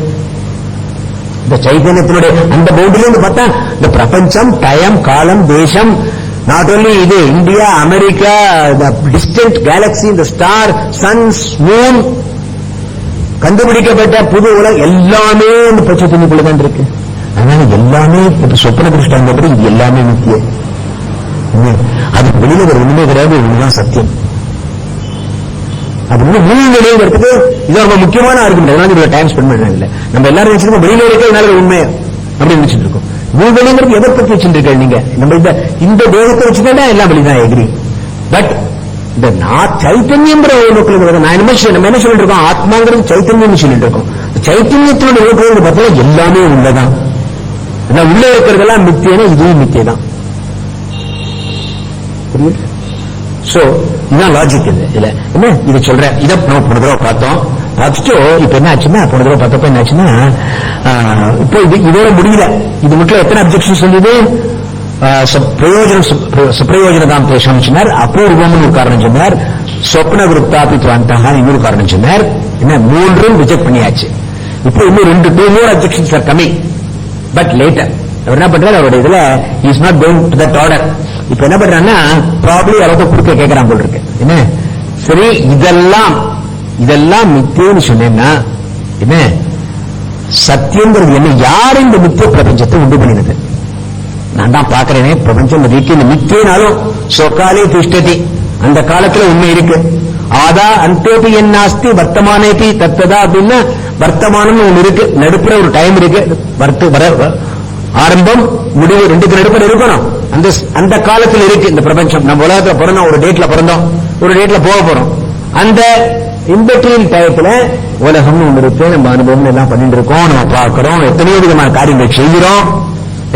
இந்த சைத்தன்யத்தினுடைய அந்த பவுண்டரியில பார்த்தா இந்த பிரபஞ்சம், டைம், காலம், தேசம், நாட் ஓன்லி இது இந்தியா, அமெரிக்கா, டிஸ்டன்ட் கேலக்சி, இந்த ஸ்டார், சன்ஸ், மூன், கண்டுபிடிக்கப்பட்ட புது உலகம் எல்லாமே இந்த பச்சை தண்ணிக்குள்ளதான் இருக்கு. அதனால எல்லாமே இப்ப சொப்பன திருஷ்டாந்தப்படி இது எல்லாமே மித்திய, அதுக்கு வெளியில ஒரு உண்மை கிடையாது, ஒண்ணுதான் சத்தியம். அது உண்மை நிலைங்கிறதுக்கு இது ரொம்ப முக்கியமான ஆர்குமெண்ட். டைம் ஸ்பெண்ட் பண்றாங்க. நம்ம எல்லாரும் நினைச்சிருக்கோம் வெளியில இருக்கிறதுனால உண்மை அப்படின்னு நினைச்சிட்டு இருக்கோம். வெளிங்கிறது எதை பத்தி வச்சுட்டு இருக்க நீங்க, நம்ம இந்த தேகத்தை வச்சுதான் எல்லாம் வெளிதான் எகிரி. பட் இந்த சைத்தன்யம் நான் நம்ம என்ன சொல்லிட்டு இருக்கோம், ஆத்மாங்கிறது சைத்தன்யம் சொல்லிட்டு இருக்கோம். சைத்தன்யத்தினுடைய நோக்கம் பார்த்தா எல்லாமே உள்ளதான், உள்ள இருக்கிறதெல்லாம் மித்தியனா இதுவும் மித்தியதான். புரியுது? சோ இதுதான் லாஜிக். இதுல என்ன இது சொல்றேன், இதை நம்ம போன தடவை பார்த்தோம். பார்த்துட்டு இப்ப என்ன ஆச்சுன்னா, போன தடவை பார்த்தப்ப என்ன ஆச்சுன்னா, இப்போ இதோட முடியல. இது மட்டும் எத்தனை அப்ஜெக்ஷன் சொல்லுது, பிரயோஜனதாம் பேசாம சொன்னார், அபூர்வம்னு ஒரு காரணம் சொன்னார், சொப்ன விருத்தாபித்வாந்தா இன்னொரு காரணம் சொன்னார். என்ன மூன்றும் ரிஜெக்ட் பண்ணியாச்சு. இப்போ இன்னும் 2 more objections are coming, but later. அவர் என்ன பண்றாரு, அவருடைய இதுல is not going to that order. இப்ப என்ன பண்றாங்கன்னா ப்ராப்ளி அவர்கிட்ட கொடுக்க கேட்கறான் போல் இருக்கு. என்ன சரி, இதெல்லாம் மித்தியன்னு சொன்னேன்னா என்ன சத்தியங்கிறது என்ன, யார் இந்த மித்திய பிரபஞ்சத்தை உண்டு பண்ணினது, நான் தான் பாக்குறேனே பிரபஞ்சம் வீட்டில் நித்தியனாலும் சொக்காலே திஷ்டதி, அந்த காலத்துல உண்மை இருக்கு. ஆதா அந்தேபி என் நாஸ்தி வர்த்தமானேபி தத்ததா அப்படின்னா வர்த்தமானம் ஒண்ணு இருக்கு, நடுப்புற ஒரு டைம் இருக்கு, ஆரம்பம் முடிவு ரெண்டுக்கு நடுப்புற இருக்கணும். அந்த காலத்தில் இருக்கு இந்த பிரபஞ்சம். நம்ம உலகத்துல பிறந்தோம், ஒரு டேட்ல பிறந்தோம், ஒரு டேட்ல போக போறோம். அந்த இன்பிட்வீன் டயத்துல உலகம்னு ஒண்ணு இருக்கு, நம்ம அனுபவம் எல்லாம் பண்ணிட்டு இருக்கோம், நம்ம பார்க்கிறோம், எத்தனையோ விதமான காரியங்கள் செய்கிறோம்,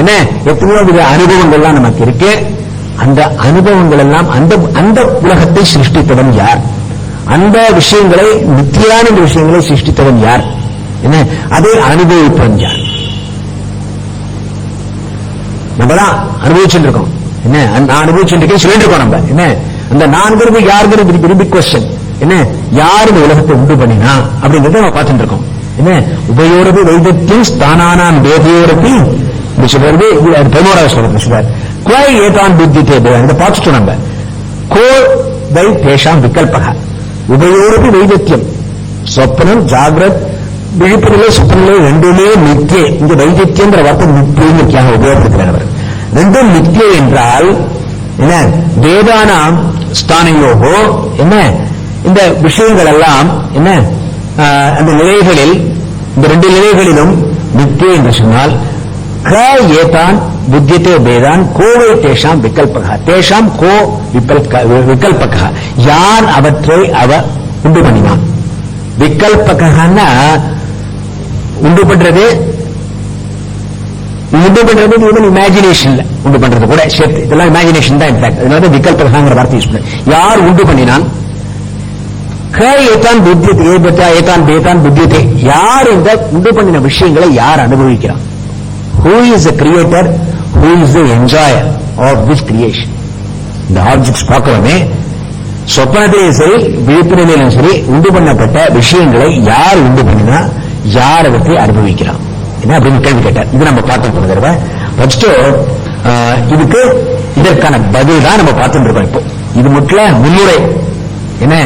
என்ன எத்தனையோ வித அனுபவங்கள்லாம் நமக்கு இருக்கு. அந்த அனுபவங்கள் எல்லாம் அந்த உலகத்தை சிருஷ்டித்தவன் யார்? அந்த விஷயங்களை நித்தியான விஷயங்களை சிருஷ்டித்தவன் யார்? என்ன அதை அனுபவிப்பவன் யார்? நம்ம தான் அனுபவிச்சுட்டு இருக்கோம். என்ன நான் அனுபவிச்சுட்டு இருக்கேன் சொல்லிட்டு இருக்கோம் நம்ம. என்ன அந்த நான்கிறது யாருங்கிறது விரும்பி கொஸ்டின். என்ன யார் இந்த உலகத்தை உண்டு பண்ணினா அப்படிங்கறத நம்ம பார்த்துட்டு இருக்கோம். என்ன உபயோரபி வைதத்தியம் ஸ்தானானாம் வேதியோரபி சொல்றது 11வது ஸ்லோகத்தில் சொல்றார். குவாய் ஏதான் புத்தி தேவை இதை பார்த்துட்டோம் நம்ம. கோ வை தேஷாம் விகல்பக உபயோரபி வைதத்தியம், சொப்பனம் ஜாகிரத் விழிப்புநிலை சொப்பநிலை ரெண்டுமே நித்திய. இங்க வைத்தியங்கிற வார்த்தை நித்தியம் உபயோகப்படுத்துகிறவர். ரெண்டும் நித்திய என்றால் என்ன வேதானாம் ஸ்தானையோகோ என்ன இந்த விஷயங்கள் எல்லாம் என்ன அந்த நிலைகளில் இந்த ரெண்டு நிலைகளிலும் நித்திய என்று சொன்னால் க ஏதான் புத்தியத்தே வேதான் கோவை தேஷாம் விகல்பக தேஷாம் கோ விகல்பக யார் அவற்றை அவர் உண்டு பண்ணினான். விகல்பகன்னா உண்டு பண்றது இமேஜினேஷன்ல உண்டு பண்றது கூட சேர்த்து இதெல்லாம் இமேஜினேஷன் தான். இன்ஃபேக்ட் அதனால விகல்பகங்கிற வார்த்தை யூஸ் பண்ண யார் உண்டு பண்ணினான். ஏதான் புத்தியத்தை ஏதான் பேதான் புத்தியத்தை யார் இந்த உண்டு பண்ணின விஷயங்களை யார் அனுபவிக்கிறான்? Who is the creator? Who is the enjoyer of this creation? இந்த ஆப்ஜெக்ட்ஸ் பார்க்கிறோமே, சொப்பனத்திலையும் சரி விழிப்புணர்விலும் சரி உண்டு பண்ணப்பட்ட விஷயங்களை யார் உண்டு பண்ணினா யார் அவற்றை அனுபவிக்கிறான் என்ன அப்படின்னு கேள்வி கேட்டார். இது நம்ம பார்த்து போன தடவை ஃபர்ஸ்ட் இதுக்கு இதற்கான பதில் தான் நம்ம பார்த்துட்டு இருக்கோம். இப்போ இது மட்டும் முன்னுரை என்ன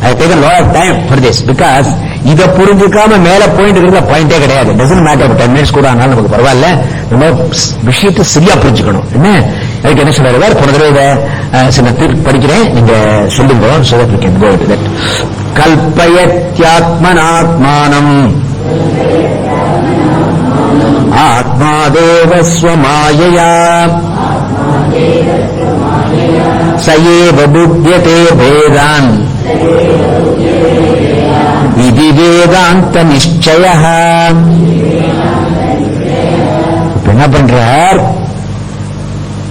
I take a lot of time for this because இதை புரிஞ்சுக்காம மேல போயிட்டு இருக்கிற பாயிண்டே கிடையாது. doesn't matter 10 minutes கூட ஆனாலும் நமக்கு பரவாயில்ல. நம்ம விஷயத்தை சரியா புரிஞ்சுக்கணும். என்ன அதுக்கு என்ன சொல்றாரு போன தடவை சில படிக்கிறேன், நீங்க சொல்லுங்க. so that we can go into that. கல்பயத்யாத்மனாத்மானம் ஆத்மாதேவ ஸ்வமாயயா சயேவ புத்யதே வேதான் இது வேதாந்த நிச்சய. என்ன பண்றார்?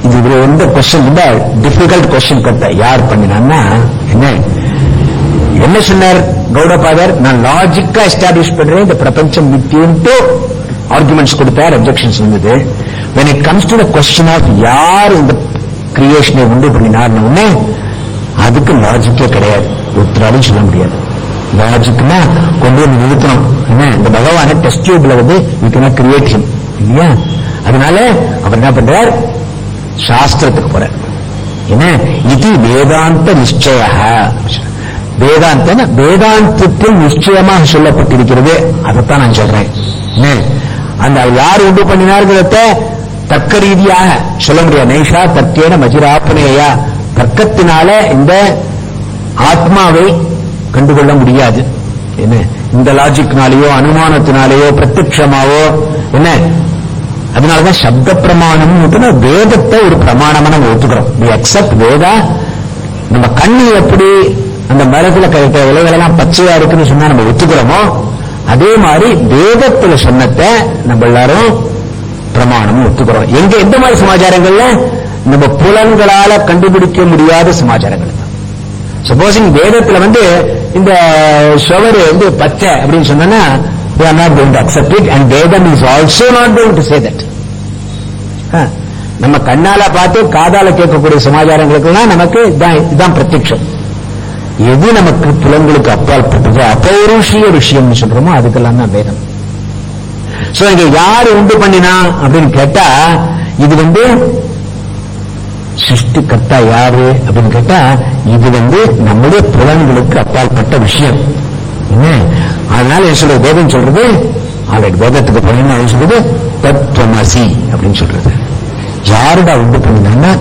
இது எந்த கொஸ்டின் ரொம்ப டிஃபிகல்ட் கொஸ்டின் கட்ட யார் பண்ணினான்னா என்ன சொன்னார் கௌடபாதர்? நான் லாஜிக்கா எஸ்டாப்ளிஷ் பண்றேன் இந்த பிரபஞ்சம் மித்தியன்ட்டு ஆர்குமெண்ட்ஸ் கொடுத்தார், அப்ஜெக்ஷன்ஸ் வந்தது. when it comes to the question of யார் இந்த கிரியேஷனை உண்டு பண்ணினார்னு அதுக்கு லாஜிக்கே கிடையாது, ஒருத்தராலும் சொல்ல முடியாது. லாஜிக்னா கொண்டு வந்து நிறுத்தணும். என்ன இந்த பகவான டெஸ்ட் டியூப்ல வந்து யூ கேனாட் கிரியேட் ஹிம் இல்லையா? அதனால அவர் என்ன பண்றார்? சாஸ்திரத்துக்கு போறார். என்ன இது வேதாந்த நிச்சய. வேதாந்த வேதாந்தத்தில் நிச்சயமாக சொல்லப்பட்டிருக்கிறது, அதைத்தான் நான் சொல்றேன். அந்த யார் உண்டு பண்ணினார்கிறத தர்க்க ரீதியாக சொல்ல முடியாது. நைஷா தர்க்கேன மஜிராப்பனையா, தர்க்கத்தினால இந்த ஆத்மாவை கண்டுகொள்ள முடியாது. என்ன இந்த லாஜிக்னாலேயோ அனுமானத்தினாலேயோ பிரத்யட்சமாவோ என்ன. அதனாலதான் சப்த பிரமாணம் வேதத்தை ஒரு பிரமாணமா நம்ம ஒத்துக்கிறோம். we accept Veda. நம்ம கண்ணு எப்படி அந்த மரத்துல கிடைக்கிற இலைகளெல்லாம் பச்சையா இருக்குன்னு சொன்னா நம்ம ஒத்துக்கிறோமோ, அதே மாதிரி வேதத்துல சொன்னதை நம்ம எல்லாரும் பிரமாணம் ஒத்துக்கிறோம். எங்க எந்த மாதிரி சமாச்சாரங்கள்ல நம்ம புலன்களால கண்டுபிடிக்க முடியாத சமாச்சாரங்கள். சப்போசிங் வேதத்துல வந்து இந்த சுவர் வந்து பச்சை அப்படின்னு சொன்னா we are not going to accept it and Vedam is also not going to say that. நம்ம கண்ணால பார்த்து காதால கேட்கக்கூடிய சமாச்சாரங்களுக்கெல்லாம் நமக்கு இதுதான் பிரத்யக்ஷம். எது நமக்கு புலன்களுக்கு அப்பால் பட்டது அபௌருஷிய விஷயம் சொல்றோமோ அதுக்கெல்லாம் தான் வேதம். சோ இங்க யாரு உண்டு பண்ணினா அப்படின்னு கேட்டா இது வந்து சிருஷ்டிகர்த்தா யாரு அப்படின்னு கேட்டா இது வந்து நம்முடைய புலன்களுக்கு அப்பாற்பட்ட விஷயம். என்ன அதனால என்ன சொல்றது வேதம் சொல்றது, ஆல்ரெடி வேதத்துக்கு போனீங்கன்னா சொல்றது தத்துவமசி அப்படின்னு சொல்றது. யாருடா உண்டு பண்ணினா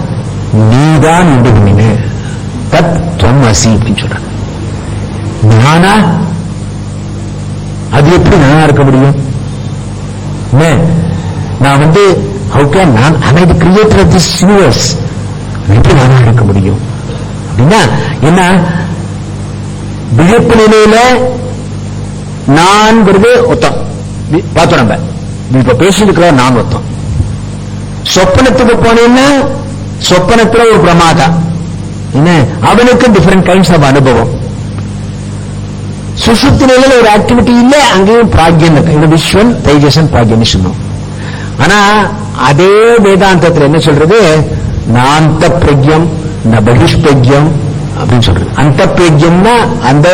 நீதான் உண்டு பண்ணின, தத் துவம் அசி அப்படின்னு சொல்றாங்க. நானா? அது எப்படி நானா இருக்க முடியும்? நான் வந்து how can நான் am I the creator of this universe? எப்படி நானா இருக்க முடியும் அப்படின்னா என்ன? விழிப்பு நிலையில நான்கிறது ஒத்தம் பார்த்தோம். நம்ம இப்ப பேசிருக்கிற நான் ஒத்தம். சொப்பனத்துக்கு போனீங்கன்னா சொப்பனத்துல ஒரு பிரமாதா என்ன, அவனுக்கு டிஃபரெண்ட் கைண்ட்ஸ் ஆஃப் அனுபவம். சுஷுப்தி நிலையில ஒரு ஆக்டிவிட்டி இல்ல, அங்கேயும் பிராக்யன் இந்த விஸ்வன் தைஜசன் பிராக்யன் சொன்னோம். ஆனா அதே வேதாந்தத்தில் என்ன சொல்றது? நாந்த பிரக்யம் ந பகிஷ்பிரக்யம் அப்படின்னு சொல்றது. அந்த பிரக்யம்னா அந்த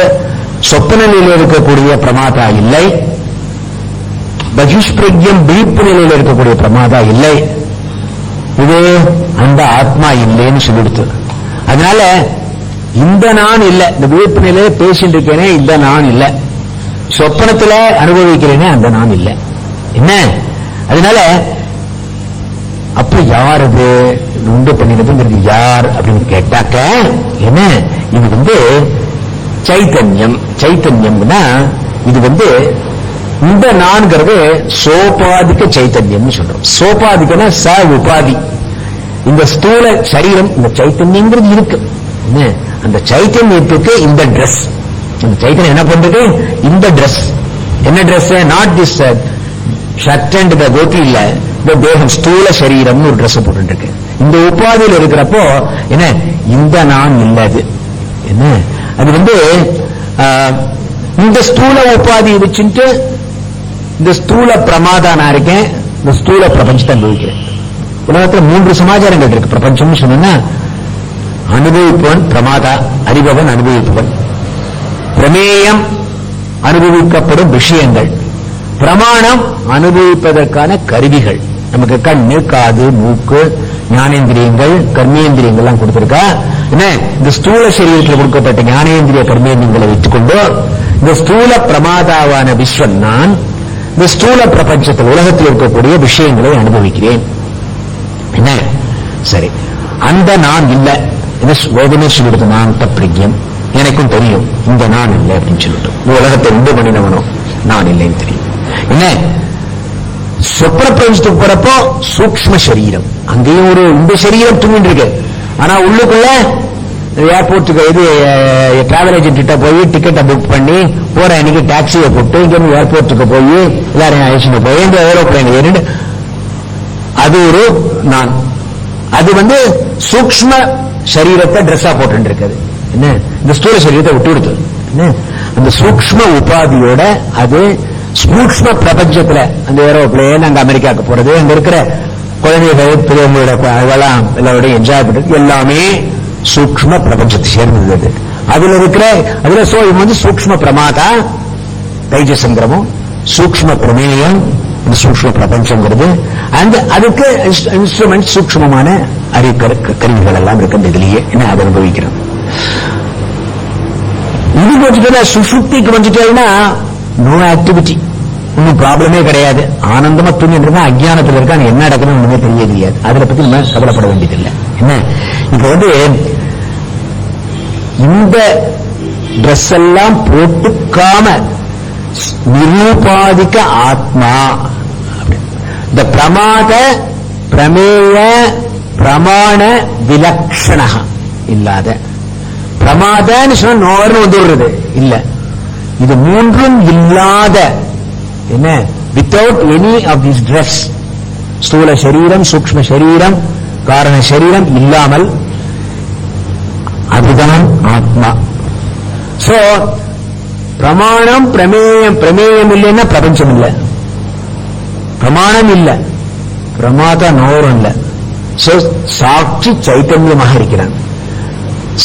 சொப்பன நிலையில் இருக்கக்கூடிய பிரமாதா இல்லை, பகிஷ்பிரக்யம் விழிப்பு நிலையில் இருக்கக்கூடிய பிரமாதா இல்லை, இது அந்த ஆத்மா இல்லைன்னு சொல்லிடுத்து. அதனால இந்த நான் இல்லை, இந்த விழிப்பு நிலையில பேசிட்டு இருக்கேனே இந்த நான் இல்லை, சொப்பனத்துல அனுபவிக்கிறேனே அந்த நான் இல்லை. என்ன அதனால அப்ப யார் அது உண்டு பண்ணினதுங்கிறது யார் அப்படின்னு கேட்டாக்க என்ன, இது வந்து சைத்தன்யம். சைத்தன்யம்னா இது வந்து இந்த நான்கிறது சோபாதிக்க சைத்தன்யம் சொல்றோம். சோபாதிக்கனா ச உபாதி. இந்த ஸ்தூல சரீரம் இந்த சைத்தன்யங்கிறது இருக்கு. அந்த சைத்தன்யத்துக்கு இந்த டிரெஸ், இந்த சைத்தன்யம் என்ன பண்றது? இந்த டிரெஸ் என்ன dress? Not this shirt and the கோட்டி இல்ல, இந்த தேகம் ஸ்தூல சரீரம்னு ஒரு டிரெஸ் போட்டு இருக்கு. இந்த உபாதியில் இருக்கிறப்போ என்ன இந்த நான் இல்லது என்ன, அது வந்து இந்த ஸ்தூல உபாதி வச்சுட்டு இந்த ஸ்தூல பிரமாதா நான் இருக்கேன், இந்த ஸ்தூல பிரபஞ்சத்தை அனுபவிக்கிறேன். உலகத்தில் 3 சமாச்சாரங்கள் இருக்கு. பிரபஞ்சம்னு சொன்னா அனுபவிப்பவன் பிரமாதா, அறிபவன் அனுபவிப்பவன், பிரமேயம் அனுபவிக்கப்படும் விஷயங்கள், பிரமாணம் அனுபவிப்பதற்கான கருவிகள். நமக்கு கண்ணு, காது, மூக்கு, ஞானேந்திரியங்கள், கர்மேந்திரியங்கள் எல்லாம் கொடுத்திருக்கா. என்ன இந்த ஸ்தூல சரீரத்தில் கொடுக்கப்பட்ட ஞானேந்திரிய கர்மேந்திரியங்களை வைத்துக்கொண்டு இந்த ஸ்தூல பிரமாதாவான விஸ்வன் நான் இந்த ஸ்தூல பிரபஞ்சத்தில் உலகத்தில் இருக்கக்கூடிய விஷயங்களை அனுபவிக்கிறேன். என்ன சரி, அந்த நான் இல்லை வேதமே சொல்லிடுது. நான் தப்பிரியம், எனக்கும் தெரியும் இந்த நான் இல்லை அப்படின்னு சொல்லிட்டு. உலகத்தை உண்டு பண்ணினவனும் நான் இல்லைன்னு தெரியும். என்ன சொப்ன பிரபஞ்சத்துக்கு போறப்போ சூக்ஷ்ம சரீரம், அங்கேயும் ஒரு இந்த சரீரம் தூங்கிட்டு இருக்கு. ஆனா உள்ளுக்குள்ள ஏர்போர்ட்டுக்கு இது டிராவல் ஏஜென்ட் கிட்ட போய் டிக்கெட்டை புக் பண்ணி போற அன்னைக்கு டாக்ஸியை போட்டு இங்க ஏர்போர்ட்டுக்கு போய் எல்லாரையும் அழைச்சிட்டு போய் இந்த ஏரோப்ளைன் ஏறிட்டு அது ஒரு நான். அது வந்து சூக்ஷ்ம சரீரத்தை ட்ரெஸ்ஸா போட்டு இருக்காது. என்ன இந்த ஸ்தூல சரீரத்தை விட்டு கொடுத்து அந்த சூக்ஷ்ம உபாதியோட அது சூக்ஷ்ம பிரபஞ்சத்துல அந்த ஏரோப்ளைன் அங்க அமெரிக்காவுக்கு போறது, அங்க இருக்கிற குழந்தைகள் பெரியவங்களோட அதெல்லாம் எல்லாரோடையும் என்ஜாய் பண்றது எல்லாமே சூக்ஷ்ம பிரபஞ்சத்தை சேர்ந்தது. அதுல இருக்கிற அதுல வந்து சூக்ஷ்ம பிரமாதா தைஜசங்கிரமும், சூக்ஷ்ம பிரமேயம் சூக்ஷ்ம பிரபஞ்சங்கிறது, அந்த அதுக்கு இன்ஸ்ட்ருமெண்ட் சூக்ஷ்மமான கருவிகள் எல்லாம் இருக்கு. இதுலயே என்ன அதை அனுபவிக்கிறோம். இது கொஞ்சம் சுசுப்திக்கு வந்துட்டேன்னா நோ ஆக்டிவிட்டி, ஒன்னும் ப்ராப்ளமே கிடையாது. ஆனந்தமா தூங்கிட்டு இருக்கா, அஜ்ஞானத்தில் இருக்கா, என்ன நடக்குதுன்னு ஒண்ணுமே தெரிய தெரியாது. அதை பத்தி நம்ம கவலைப்பட வேண்டியதில்லை. என்ன இப்ப வந்து இந்த ட்ரெஸ் எல்லாம் போட்டுக்காம நிரூபாதிக்க ஆத்மா, இந்த பிரமாத பிரமேய பிரமாண விலக்ஷண இல்லாத பிரமாதன்னு சொன்னா நோர்னு வந்துடுறது இல்ல, இது மூன்றும் இல்லாத என்ன without any of this dress, ஸ்தூல சரீரம், சூக்ஷ்ம சரீரம், காரண சரீரம் இல்லாமல் அதுதான் ஆத்மா. சோ பிரமாணம் பிரமேயம், பிரமேயம் இல்லைன்னா பிரபஞ்சம் இல்லை, பிரமாணம் இல்லை, பிரமாத நோரம் இல்லை. சாட்சி சைத்தன்யமாக இருக்கிறான்.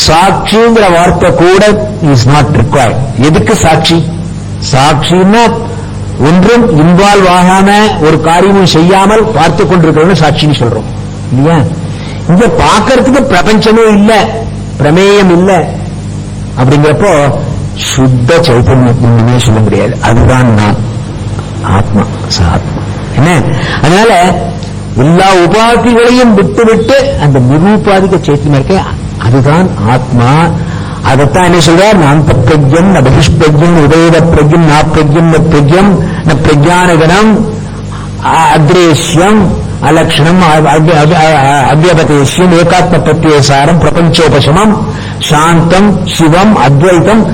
சாட்சிங்கிற வார்த்தை கூட இஸ் நாட் ரிக்வயர்ட். எதுக்கு சாட்சி? சாட்சின்னா ஒன்றும் இன்வால்வ் ஆகாம ஒரு காரியமும் செய்யாமல் பார்த்து கொண்டிருக்கிறவங்க சாட்சின்னு சொல்றோம் இல்லையா? இங்க பார்க்கறதுக்கு பிரபஞ்சமே இல்ல, பிரமேயம் இல்ல. அப்படிங்கிறப்போ சுத்த சைத்தன்யம் ஒண்ணுமே சொல்ல முடியாது. அதுதான் நான் ஆத்மா, ஆத்மா. என்ன அதனால எல்லா உபாதிகளையும் விட்டு அந்த நிரூபாதிக சைத்தன்யம் இருக்க அதுதான் ஆத்மா. அதைத்தான் என்ன சொல்றார்? நாந்த பிரஜம் ந பகிஷ்பிரஜம் உதயத பிரஜம் நா பிரஜம் ந பிரஜம் ந பிரஜானகனம் அக்ரேஷ்யம் அலக்ஷணம் அவ்யபதேஷ்யம் ஏகாத்ம பிரத்யேசாரம் பிரபஞ்சோபசமம் சாந்தம் சிவம் அத்வைதம்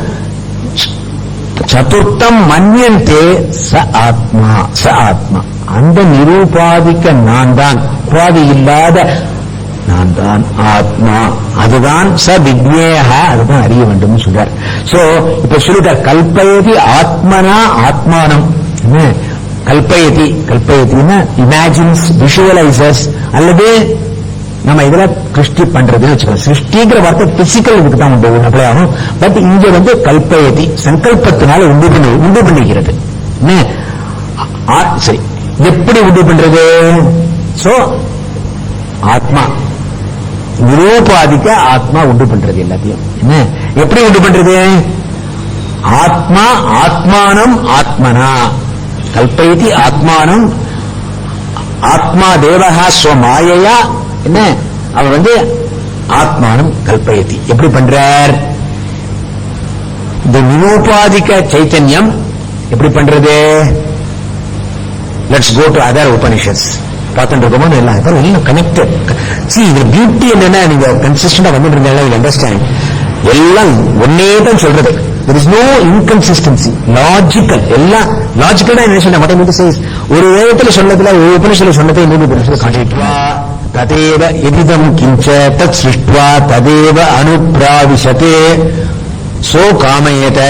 சதுர்த்தம் மன்யந்தே ச ஆத்மா. ச ஆத்மா அந்த நிரூபாதிக்க நான் தான், உபாதி இல்லாத நான் தான் ஆத்மா. அதுதான் ச விக்னேக, அதுதான் அறிய வேண்டும் சொல்றார். சோ இப்ப சொல்லிட்டார் கல்பயதி ஆத்மனா ஆத்மானம். கல்பயதி, கல்பயத்தின்னா இமேஜின்ஸ், விஷுவலைசஸ், அல்லது நம்ம இதுல சிருஷ்டி பண்றதுன்னு வச்சுக்கோங்க. சிருஷ்டிங்கிற வார்த்தை பிசிக்கல் இதுக்கு தான் அப்ளை ஆகும். பட் இங்க வந்து கல்பயதி சங்கல்பத்தினால உண்டு பண்ணுகிறது. சரி, எப்படி உண்டு பண்றது? சோ ஆத்மா நிரூபாதிக்க ஆத்மா உண்டு பண்றது எல்லாத்தையும். என்ன எப்படி உண்டு பண்றது? ஆத்மா ஆத்மானம் ஆத்மனா கல்பயதி ஆத்மானம் ஆத்மா தேவஹா ஸ்வமாயையா. என்ன அவர் வந்து ஆத்மானம் கல்பயதி எப்படி பண்றார்? இந்த நிரூபாதிக்க சைத்தன்யம் எப்படி பண்றது? Let's go to other Upanishads. பார்த்துட்டு இருக்கோம் எல்லாம் கனெக்டட். See, இந்த பியூட்டி என்னன்னா, நீங்க கன்சிஸ்டன்டா வந்துட்டு இருந்தாலும் அண்டர்ஸ்டாண்டிங் எல்லாம் ஒன்னே தான் சொல்றது. There is no inconsistency. Logical, எல்லாம் லாஜிக்கல் தான். என்ன சொன்ன மட்டும் சேஸ் ஒரு வேதத்துல சொன்னதுல ஒரு உபனிஷத்துல சொன்னதை இன்னொரு உபனிஷத்துல காட்டிட்டுவா ததேவ எதிதம் கிஞ்ச தத் சிருஷ்ட்வா ததேவ அனுப்ராவிசதே. சோ காமயேத,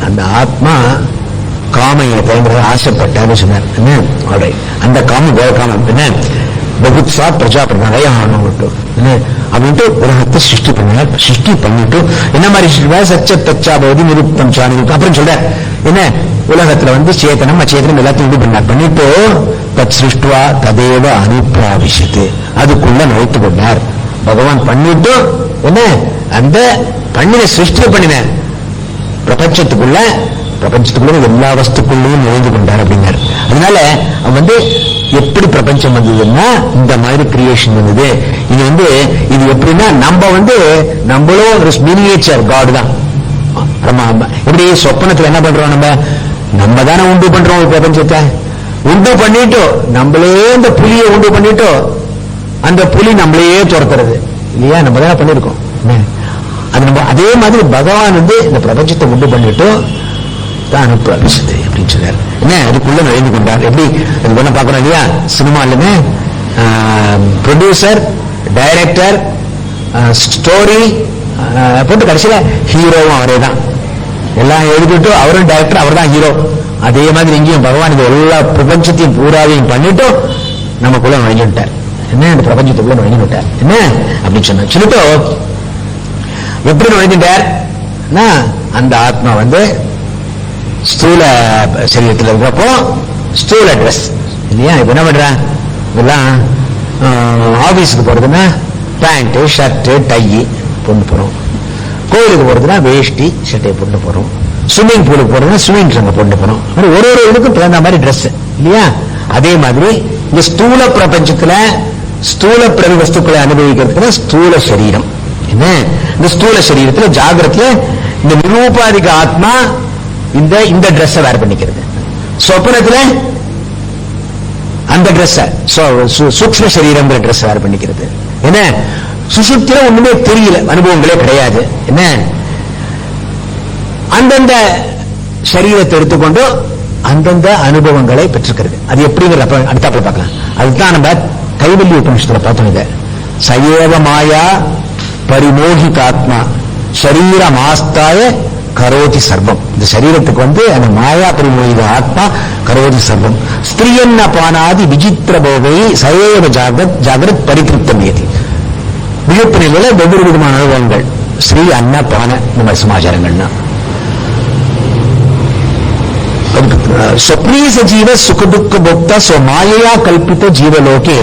அந்த ஆத்மா காமயேதங்கிற ஆசைப்பட்டான்னு சொன்னார். என்ன அந்த காமம் வேற காமம் என்ன? பகுத்சா பிரஜாபிரதாய அப்படின்ட்டு உலகத்தை சிருஷ்டி பண்ணார். சிருஷ்டி பண்ணிட்டு என்ன மாதிரி சச்ச தச்சா பகுதி நிருப்தம் சாணி அப்புறம் சொல்ற என்ன? உலகத்துல வந்து சேத்தனம் அச்சேதனம் எல்லாத்தையும் இது பண்ணார். பண்ணிட்டு தத் சிருஷ்டுவா ததேவ அனுப்ராவிஷத்து, அதுக்குள்ள நுழைத்து கொண்டார். பகவான் பண்ணிட்டு என்ன? அந்த பண்ணின சிருஷ்டி பண்ணின பிரபஞ்சத்துக்குள்ள எல்லா வஸ்துக்குள்ளையும் நுழைந்து கொண்டார் அப்படின்னார். அதனால அவன் வந்து எப்படி பிரபஞ்சம் வந்ததுன்னா இந்த மாதிரி கிரியேஷன் வந்தது. இது வந்து இது எப்படின்னா நம்ம வந்து நம்மளும் ஒரு மினியேச்சர் காட் தான். எப்படி சொப்பனத்துல என்ன பண்றோம்? நம்ம தானே உண்டு பண்றோம் பிரபஞ்சத்தை. உண்டு பண்ணிட்டோ நம்மளே இந்த புலியை உண்டு பண்ணிட்டோ அந்த புலி நம்மளையே துரத்துறது இல்லையா? நம்ம தானே பண்ணிருக்கோம். அது நம்ம அதே மாதிரி பகவான் வந்து இந்த பிரபஞ்சத்தை உண்டு பண்ணிட்டு அனுப்பிரவிசது அப்படின்னு சொன்னார். என்ன அதுக்குள்ள நுழைந்து கொண்டார். எப்படி அது பண்ண பாக்குறோம் இல்லையா? சினிமாலுமே ப்ரொடியூசர், டைரக்டர், ஸ்டோரி போட்டு கடைசியில ஹீரோவும் அவரே தான். எல்லாம் எழுதிட்டு அவரும் டைரக்டர், அவர் தான் ஹீரோ. அதே மாதிரி இங்கேயும் பகவான் இந்த எல்லா பிரபஞ்சத்தையும் பூராவையும் பண்ணிட்டு நமக்குள்ள நுழைஞ்சுட்டார். என்ன இந்த பிரபஞ்சத்துக்குள்ள நுழைஞ்சுட்டார் என்ன அப்படின்னு சொன்ன சொல்லிட்டு எப்படி நுழைஞ்சுட்டார்? அந்த ஆத்மா வந்து ஸ்தூல சரீரத்தில் இருக்கிறப்போ ஸ்தூல ட்ரெஸ் இல்லையா? இப்ப என்ன பண்றேன்? இதெல்லாம் ஆபீஸுக்கு போறதுன்னா பேண்ட் ஷர்ட் டை போட்டு போறோம். கோயிலுக்கு போறதுன்னா வேஷ்டி சட்டை போட்டு போறோம். ஸ்விம்மிங் பூலுக்கு போறதுன்னா ஸ்விம்மிங் ட்ரெஸ் போட்டு போறோம். ஒரு இதுக்கும் தகுந்த மாதிரி ட்ரெஸ் இல்லையா? அதே மாதிரி இந்த ஸ்தூல பிரபஞ்சத்துல ஸ்தூல பிரதி வஸ்துக்களை அனுபவிக்கிறதுக்கு ஸ்தூல சரீரம். என்ன இந்த ஸ்தூல சரீரத்துல ஜாகிரத்துல இந்த நிரூபாதிக ஆத்மா இந்த ட்ரெஸ் வேர் பண்ணிக்கிறது. சொப்பனத்துல அந்த ட்ரெஸ் சூக்ஷ்ம சரீரங்கிற ட்ரெஸ் வேர் பண்ணிக்கிறது. என்ன சுசுப்தில ஒண்ணுமே தெரியல, அனுபவங்களே கிடையாது. என்ன அந்தந்த சரீரத்தை எடுத்துக்கொண்டு அந்தந்த அனுபவங்களை பெற்றுக்கிறது. அது எப்படிங்கிற அடுத்தாப்புல பார்க்கலாம். அதுதான் நம்ம கைவல்ய உபனிஷத்துல பார்த்தோம். இதை சயேவ மாயா பரிமோகிதாத்மா சரீரமாஸ்தாய கரோதி சர்வம். இந்த சரீரத்துக்கு வந்து அந்த மாயா பரிமோகித ஆத்மா கரோதி சர்வம். ஸ்திரியன்ன பானாதி விசித்திர போகை சயேவ ஜாகிரத் பரிகிருத்தமேதி. விழிப்பு நிலையில வெவ்வேறு விதமான அனுபவங்கள், ஸ்ரீ அன்ன பான இந்த மாதிரி சமாச்சாரங்கள்னா ஸ்வப்னீச ஜீவ சுகதுக்க போக்தா மாயையா கல்பித்த ஜீவலோகே,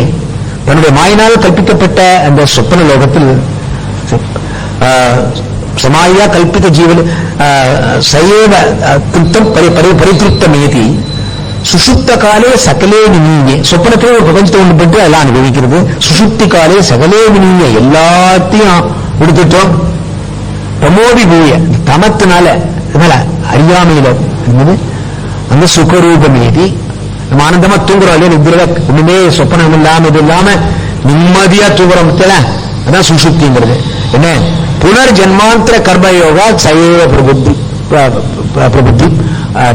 தன்னுடைய மாயினால் கல்பிக்கப்பட்ட அந்த சொப்பன லோகத்தில் சமாயா கல்பித்த ஜீவன் சயேவ திருப்தம் பரிதிருப்தமேதி சுசுப்த காலே சகலே வினீய, சொப்பனத்திலே ஒரு பிரபஞ்சத்தை ஒன்று பெற்று அதெல்லாம் அனுபவிக்கிறது. சுசுப்தி காலே சகலே வினீய, எல்லாத்தையும் கொடுத்துட்டோம். தமோவி பூய, தமத்தினால அறியாமையில இருந்தது அந்த சுகரூபம் ஏதி நம்ம ஆனந்தமா தூங்குறோம் இல்லையா, நிதியில ஒண்ணுமே சொப்பனம் இல்லாம இது இல்லாம நிம்மதியா தூங்குறோம். அதான் சுசுப்திங்கிறது. என்ன புனர் ஜன்மாந்திர கர்மயோகா சைவ பிரபுத்தி பிரபுத்தி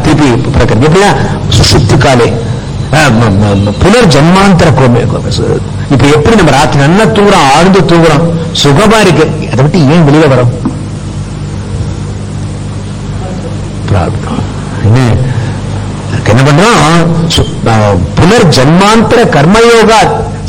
திருப்பி பிறக்கிறது. எப்படின்னா சுசுப்தி காலே புனர் ஜன்மாந்திர இப்ப எப்படி நம்ம ராத்திரி நல்லா தூங்குறோம், ஆழ்ந்து தூங்குறோம், சுகமா இருக்கு, அதை விட்டு ஏன் வெளியில வரோம்? என்ன பண்றோம்? புனர் ஜன்மாந்திர கர்மயோகா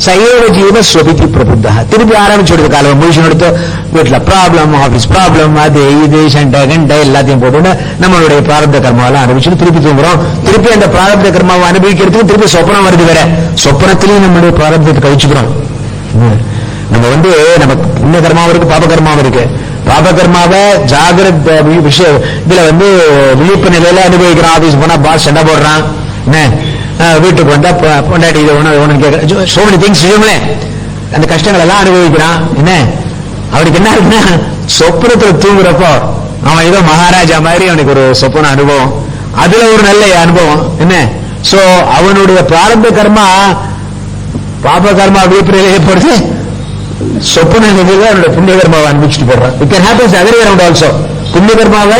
சைவ ஜீவ ஸ்வபிதி பிரபுத்தா. திருப்பி ஆரம்பிச்சு காலம் முழிச்சு எடுத்து வீட்டுல ப்ராப்ளம், ஆபீஸ் ப்ராப்ளம், அது இது சண்டை கண்டை எல்லாத்தையும் போட்டு நம்மளுடைய பிராரப்த கர்மாவெல்லாம் அனுபவிச்சுட்டு திருப்பி தூங்குறோம். திருப்பி அந்த பிராரப்த கர்மாவை அனுபவிக்கிறதுக்கு திருப்பி சொப்பனம் வருது. வேற சொப்பனத்திலையும் நம்மளுடைய பிராரப்தத்தை கழிச்சுக்கிறோம். நம்ம நமக்கு புண்ணிய கர்மாவும் இருக்கு, பாப கர்மாவும் இருக்கு. பாபகர்மாவை ஜாகிரத விஷயம் இதுல விழிப்பு நிலையில அனுபவிக்கிறான். ஆபீஸ் போனா பாஸ் சண்டை போடுறான், வீட்டுக்கு வந்தா பொண்டாட்டி இது ஒண்ணு கேட்க, சோ மெனி திங்ஸ் அந்த கஷ்டங்கள் எல்லாம் அனுபவிக்கிறான். என்ன அவனுக்கு என்ன இருக்குன்னா சொப்பனத்துல தூங்குறப்போ அவன் ஏதோ மகாராஜா மாதிரி அவனுக்கு ஒரு சொப்பன அனுபவம், அதுல ஒரு நல்ல அனுபவம். என்ன சோ அவனுடைய பிராரப்த கர்மா பாப கர்மா விழிப்பு நிலையை பொறுத்து சொப்பன நிலையில அவனுடைய புண்ணிய கர்மாவை அனுபவிச்சுட்டு போடுறான். It can happens other way around also. புண்ணிய கர்மாவை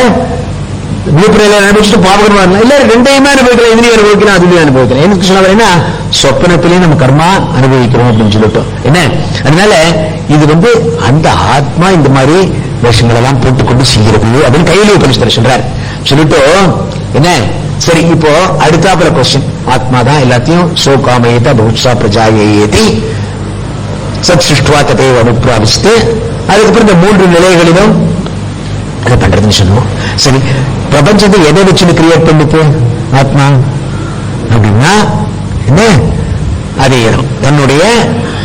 விழிப்பு நிலையில அனுபவிச்சுட்டு பாப கர்மா இல்ல ரெண்டையுமே அனுபவிக்கலாம், இதுலயும் அனுபவிக்கலாம் அதுலயும் அனுபவிக்கலாம். எனக்கு சொன்ன சொப்பனத்திலேயே நம்ம கர்மா அனுபவிக்கிறோம் அப்படின்னு சொல்லிட்டோம். என்ன அதனால இது அந்த ஆத்மா இந்த மாதிரி வேஷங்கள் எல்லாம் போட்டுக்கொண்டு செய்கிறது அப்படின்னு கையிலே உபனிஷத்துல சொல்றாரு. சொல்லிட்டு என்ன சரி, இப்போ அடுத்தாப்புல கொஸ்டின், ஆத்மா தான் எல்லாத்தையும் சோ காமயேத பகுட்சா பிரஜாயேதி சத் சிருஷ்டுவா ததேவ அனுப்பிராபிச்சுட்டு அதுக்கப்புறம் இந்த 3 நிலைகளிலும் அதை பண்றதுன்னு சொல்லுவோம். சரி, பிரபஞ்சத்தை எதை வச்சு கிரியேட் பண்ணிட்டு ஆத்மா அப்படின்னா என்ன? அதே தன்னுடைய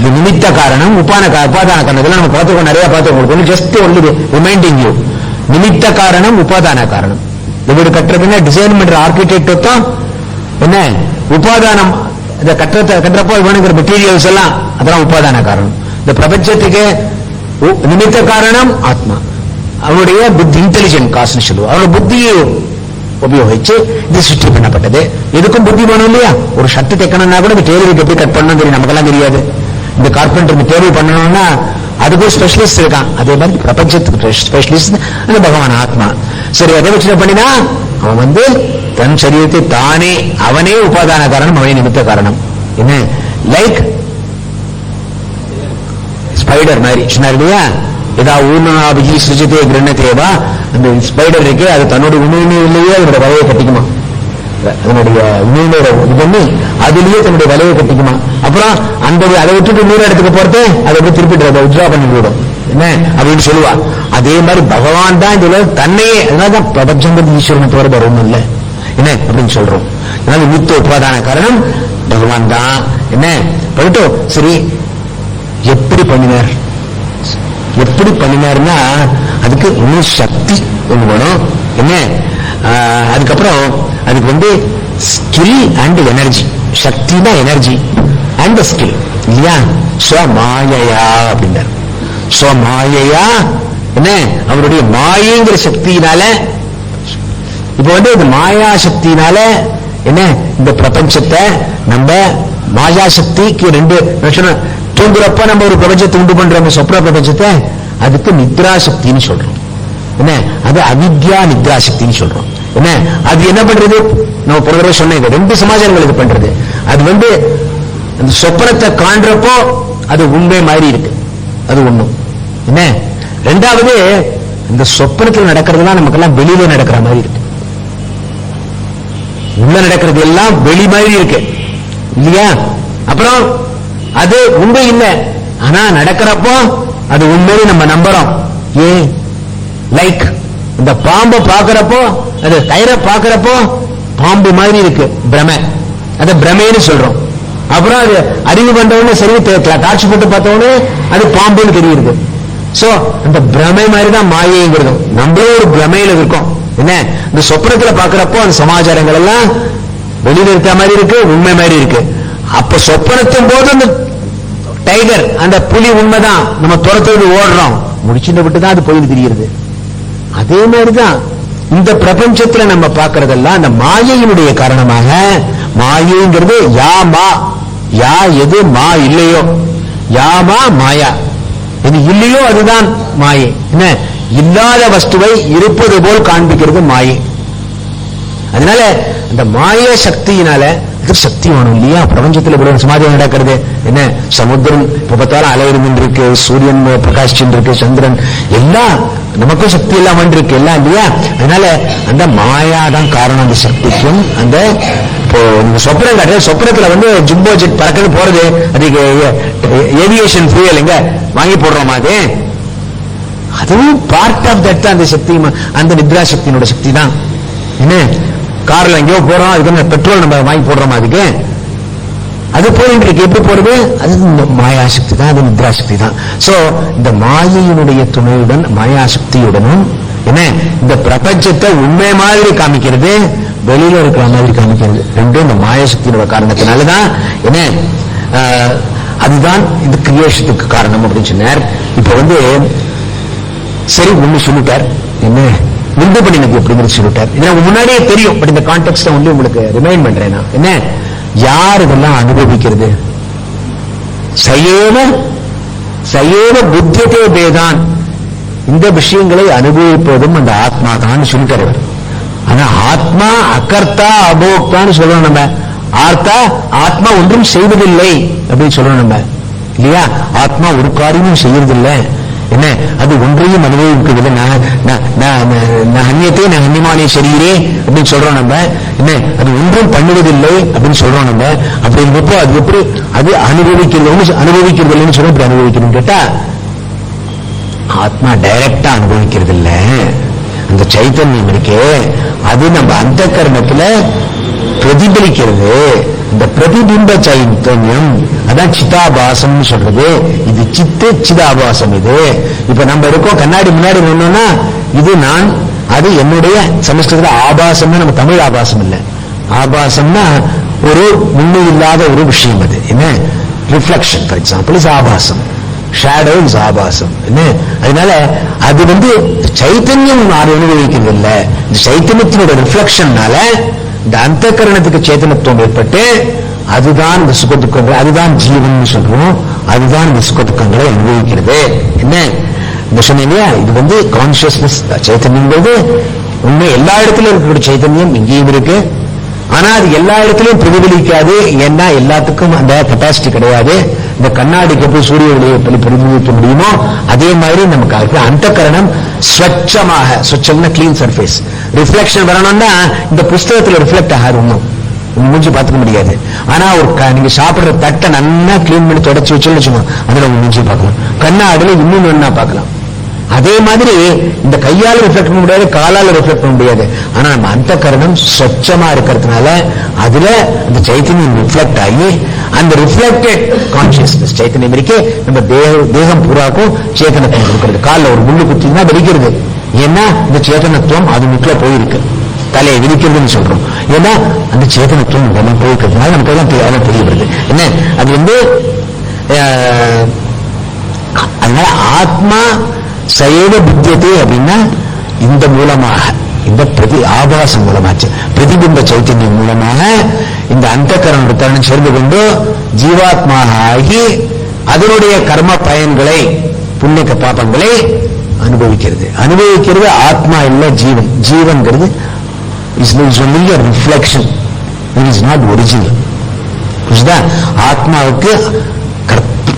நிமித்த காரணம் உபாதான காரணம், இதெல்லாம் நம்ம பார்த்துக்கோ, நிறைய பார்த்துக்கோ. ஜஸ்ட் ஒன்லி ரிமைண்டிங் யூ, நிமித்த காரணம் உபாதான காரணம். வீடு கட்டுறதுன்னா டிசைன் பண்ற ஆர்கிடெக்ட் தான் என்ன உபாதானம். இந்த கட்டுறப்போ வேணுங்கிற மெட்டீரியல்ஸ் எல்லாம் அதெல்லாம் உபாதான காரணம். இந்த பிரபஞ்சத்துக்கு நிமித்த காரணம் ஆத்மா, அவருடைய புத்தி, இன்டெலிஜென்ட் காசுன்னு சொல்லுவோம். அவரோட புத்தியை உபயோகிச்சு இது சிருஷ்டி பண்ணப்பட்டது. எதுக்கும் புத்தி வேணும் இல்லையா? ஒரு ஷர்ட் தைக்கணும்னா கூட இந்த டேபிளுக்கு எப்படி கட் பண்ணணும் தெரியும், நமக்கெல்லாம் தெரியாது. இந்த கார்பெண்டர் இந்த டேபிள் பண்ணணும்னா அதுக்கு ஸ்பெஷலிஸ்ட் இருக்கான். அதே மாதிரி பிரபஞ்சத்துக்கு ஸ்பெஷலிஸ்ட் அந்த பகவான் ஆத்மா. சரி, அதை வச்சு பண்ணினா அவன் தன் சரீரத்தை தானே அவனே உபாதான காரணம், அவனே நிமித்த காரணம். என்ன லைக் ஸ்பைடர் மாதிரி சொன்னார் இல்லையா, ஏதா ஊர்ணாபிகி சிருஜித்தே கிரண்ணத்தேவா. அந்த ஸ்பைடர் இருக்கு, அது தன்னுடைய உண்மையிலேயே அதனுடைய வலையை கட்டிக்குமா, அதனுடைய உண்மையோட இது பண்ணி அதுலயே தன்னுடைய வலையை கட்டிக்குமா. அப்புறம் அதை விட்டுட்டு இன்னொரு இடத்துக்கு போறது அதை எப்படி திருப்பிட்டு அதை வித்ரா பண்ணி விடும் என்ன அப்படின்னு சொல்லுவா. அதே மாதிரி பகவான் தான் இதுல தன்னையே, அதனாலதான் பிரபஞ்சம் ஈஸ்வரனை தவிர வரும் இல்லை என்ன அப்படின்னு சொல்றோம். அதனால நிமித்த உபாதான காரணம் பகவான் தான். என்ன பண்ணிட்டோம். சரி, எப்படி பண்ணினார்? எப்படி பண்ணினார்னா அதுக்கு இன்னும் சக்தி ஒண்ணு வேணும். என்ன அதுக்கப்புறம் அதுக்கு ஸ்கில் அண்ட் எனர்ஜி. சக்தினா எனர்ஜி அண்ட் ஸ்கில் இல்லையா? ஸ்வமாயையா அப்படின்னார். ஸ்வமாயையா என்ன அவருடைய மாயைங்கிற சக்தியினால, இப்ப இந்த மாயா சக்தியினால என்ன இந்த பிரபஞ்சத்தை நம்ம மாயா சக்திக்கு 2 லட்சணம். தூங்குறப்ப நம்ம ஒரு பிரபஞ்சத்தை உண்டு பண்றோம், சொப்ன பிரபஞ்சத்தை, அதுக்கு நித்ரா சக்தின்னு சொல்றோம். என்ன அது அவித்யா நித்ரா சக்தின்னு சொல்றோம். என்ன அது என்ன பண்றது? நம்ம போன தடவை சொன்னேன், 2 சமாச்சாரங்கள் இது பண்றது. அது அந்த சொப்பனத்தை காண்றப்போ அது உண்மை மாதிரி இருக்கு, அது ஒண்ணும். என்ன ரெண்டாவது, இந்த சொப்பனத்தில் நடக்கிறதுலாம் நமக்கெல்லாம் வெளியில நடக்கிற மாதிரி இருக்கு. உள்ள நடக்கிறது எல்லாம் வெளி மாதிரி இருக்கு இல்லையா? அப்புறம் அது உண்மை இல்லை, ஆனா நடக்கிறப்போ அது உண்மையை நம்ம நம்புறோம். ஏன்? லைக் இந்த பாம்பை பார்க்கிறப்போ, அது கயிறை பார்க்கிறப்போ பாம்பு மாதிரி இருக்கு, பிரமை, அதை பிரமைன்னு சொல்றோம். அப்புறம் அது அறிவு பண்றவனே சரி காட்சி போட்டு பார்த்தவனே அது பாம்புன்னு தெரியுது. சோ அந்த பிரமை மாதிரி தான் மாயைங்கிறதும். நம்மளே ஒரு பிரமையில இருக்கோம். என்ன இந்த சொப்பனத்துல பாக்குறப்போ அந்த சமாச்சாரங்கள் எல்லாம் வெளியில இருக்கிற மாதிரி இருக்கு, உண்மை மாதிரி இருக்கு. அப்ப சொப்பனத்தின் போது அந்த டைகர், அந்த புலி உண்மைதான், நம்ம துரத்துறது ஓடுறோம், முடிச்சுட்டு விட்டுதான் அது போயிட்டு தெரியுது. அதே மாதிரிதான் இந்த பிரபஞ்சத்துல நம்ம பார்க்கறதெல்லாம் அந்த மாயையினுடைய காரணமாக. மாயைங்கிறது யாமா, யா எது மா இல்லையோ, யாமா மாயா எது இல்லையோ அதுதான் மாயை. என்ன, இல்லாத வஸ்துவை இருப்பது போல் காண்பிக்கிறது மாயை. அதனால இந்த மாய சக்தியினால சக்தி வேணும் இல்லையா? பிரபஞ்சத்தில் இவ்வளவு சமாதி நடக்கிறது என்ன, சமுத்திரம் இப்ப பார்த்தாலும் அலையிருந்து இருக்கு, சூரியன் பிரகாசிச்சுட்டு இருக்கு, சந்திரன் எல்லாம் நமக்கும் சக்தி எல்லாம் இருக்கு எல்லாம் இல்லையா? அதனால அந்த மாயா தான் காரணம் அந்த சக்திக்கும். அந்த இப்போ நீங்க சொப்பனம் காட்டுற சொப்பனத்துல ஜும்போ ஜெட் பறக்கிறது போறது, அதுக்கு ஏவியேஷன் ஃபியூயல் எங்க வாங்கி போடுறோமா? அதுவும் பார்ட் ஆஃப் தட் தான் அந்த சக்தி, அந்த நித்ரா சக்தியினோட சக்தி தான். என்ன, கார்ல எங்கேயோ போறோம், அதுக்கு பெட்ரோல் நம்ம வாங்கி போடுறோமா? அதுக்கு அது போயிட்டு இருக்கு. எப்படி போறது? அது மாயா சக்தி தான், அது நித்ரா சக்தி தான். சோ இந்த மாயையினுடைய துணையுடன், மாயா சக்தியுடனும் என்ன, இந்த பிரபஞ்சத்தை உண்மை மாதிரி காமிக்கிறது, வெளியில இருக்கிற மாதிரி காமிக்கிறது, ரெண்டும் இந்த மாயா சக்தியோட காரணத்தினாலதான். என்ன, அதுதான் இந்த கிரியேஷனுக்கு காரணம் அப்படின்னு சொன்னார். இப்ப சரி ஒண்ணு சொல்லிட்டார், என்ன விந்து பண்ணினது எப்படிங்கிறது சொல்லிட்டார். இது நமக்கு முன்னாடியே தெரியும், பட் இந்த கான்டெக்ஸ்ட உங்களுக்கு ரிமைண்ட் பண்றேன் நான். என்ன, யார் இதெல்லாம் அனுபவிக்கிறது? சயேவ சயேவ புத்தியதே பேதான், இந்த விஷயங்களை அனுபவிப்பதும் அந்த ஆத்மா தான் சொல்லிட்டார். ஆனா ஆத்மா அகர்த்தா அபோக்தான்னு சொல்லணும் நம்ம. ஆர்த்தா ஆத்மா ஒன்றும் செய்வதில்லை அப்படின்னு சொல்லணும் நம்ம இல்லையா? ஆத்மா ஒரு காரியமும் செய்யறதில்லை. என்ன, அது ஒன்றையும் அனுபவிக்கிறது. அந்நியத்தை நான் அந்நியமானே சரீரே அப்படின்னு சொல்றோம் நம்ம. என்ன, அது ஒன்றும் பண்ணுவதில்லை அப்படின்னு சொல்றோம் நம்ம. அப்படிங்கிறப்போ அது எப்படி அது அனுபவிக்கிறது இல்லைன்னு சொல்ல, இப்படி அனுபவிக்கணும் கேட்டா, ஆத்மா டைரக்டா அனுபவிக்கிறது இல்ல. அந்த சைத்தன்யம் இருக்கே, அது நம்ம அந்த கர்மத்துல பிரதிபலிக்கிறது. இந்த பிரதிபிம்ப சைத்தன்யம் அதான் சிதாபாசம் சொல்றது. இது சித்து சிதாபாசம். இது இப்ப நம்ம இருக்கோம், கண்ணாடி முன்னாடி நின்னோம்னா இது நான், அது என்னுடைய. சமஸ்கிருதத்துல ஆபாசம்னா நம்ம தமிழ் ஆபாசம் இல்ல. ஆபாசம்னா ஒரு உண்மை இல்லாத ஒரு விஷயம். அது என்ன, ரிஃப்ளெக்ஷன் ஃபார் எக்ஸாம்பிள் இஸ் ஆபாசம், ஷேடோ இஸ் ஆபாசம். என்ன, அதனால அது சைத்தன்யம் அனுபவிக்கிறது இல்ல. இந்த சைத்தன்யத்தினோட ரிஃப்ளெக்ஷன்னால இந்த அந்த கரணத்துக்கு சேத்தனத்துவம் ஏற்பட்டு அதுதான் இந்த சுக துக்கங்கள், அதுதான் ஜீவன் சொல்றோம், அதுதான் இந்த சுக துக்கங்களை அனுபவிக்கிறது. என்ன, இந்த சொன்னீங்க, இது கான்சியஸ்னஸ் சைத்தன்யம் உண்மை. எல்லா இடத்துல இருக்கிற சைத்தன்யம் இங்கேயும் இருக்கு. ஆனா அது எல்லா இடத்துலயும் பிரதிபலிக்காது. ஏன்னா எல்லாத்துக்கும் அந்த கெப்பாசிட்டி கிடையாது. இந்த கண்ணாடிக்கு எப்படி சூரிய ஒளியை பிரதிபலிக்க முடியுமோ அதே மாதிரி நமக்கு அந்த கரணம் ஸ்வச்சமாக, ஸ்வச்சம்னா கிளீன் சர்ஃபேஸ், ரிஃப்ளெக்ஷன் வரணும்னா இந்த புஸ்தகத்துல ரிஃப்ளெக்ட் ஆகாது, ஒண்ணும் முடிஞ்சு பார்த்துக்க முடியாது. ஆனா நீங்க சாப்பிடுற தட்டை நல்லா கிளீன் பண்ணி தொடச்சு வச்சுன்னு வச்சுக்கோங்க, அதுல முடிஞ்சு பார்க்கலாம். கண்ணாடியில இன்னும் ஒன்னா பார்க்கலாம். அதே மாதிரி இந்த கையால ரிஃப்ளெக்ட் பண்ண முடியாது, காலால ரிஃப்ளெக்ட் பண்ண முடியாது. ஆனா நம்ம அந்த கரணம் ஸ்வச்சமா இருக்கிறதுனால அதுல அந்த சைத்தன்யம் ரிஃப்ளெக்ட் ஆகி அந்த ரிஃப்ளெக்டட் கான்சியஸ்னஸ் சைத்தன்யம் இருக்கே நம்ம தேகம் பூராக்கும் சேத்தனத்துவம் இருக்கிறது. காலில் ஒரு முள்ளு குத்தினா வெடிக்கிறது. ஏன்னா இந்த சேத்தனத்துவம் அது முக்கில போயிருக்கு, தலையை விதிக்கிறதுன்னு சொல்றோம். ஏன்னா அந்த சேத்தனத்துவம் நம்ம போயிருக்கிறதுனால நமக்கு எல்லாம் தெரியப்படுது. என்ன, அது அதனால ஆத்மா சயேவ புத்தியதே அப்படின்னா இந்த மூலமாக, இந்த ஆபாசம் மூலமாச்சு, பிரதிபிம்ப சைத்தன்யம் மூலமாக இந்த அந்த கரணம் சேர்ந்து கொண்டு ஜீவாத்மாக ஆகி அதனுடைய கர்ம பயன்களை, புண்ணிய பாபங்களை அனுபவிக்கிறது. ஆத்மா இல்ல, ஜீவன். ஜீவன்கிறது is only a reflection, it is not original. புரியுதா? ஆத்மாவுக்கு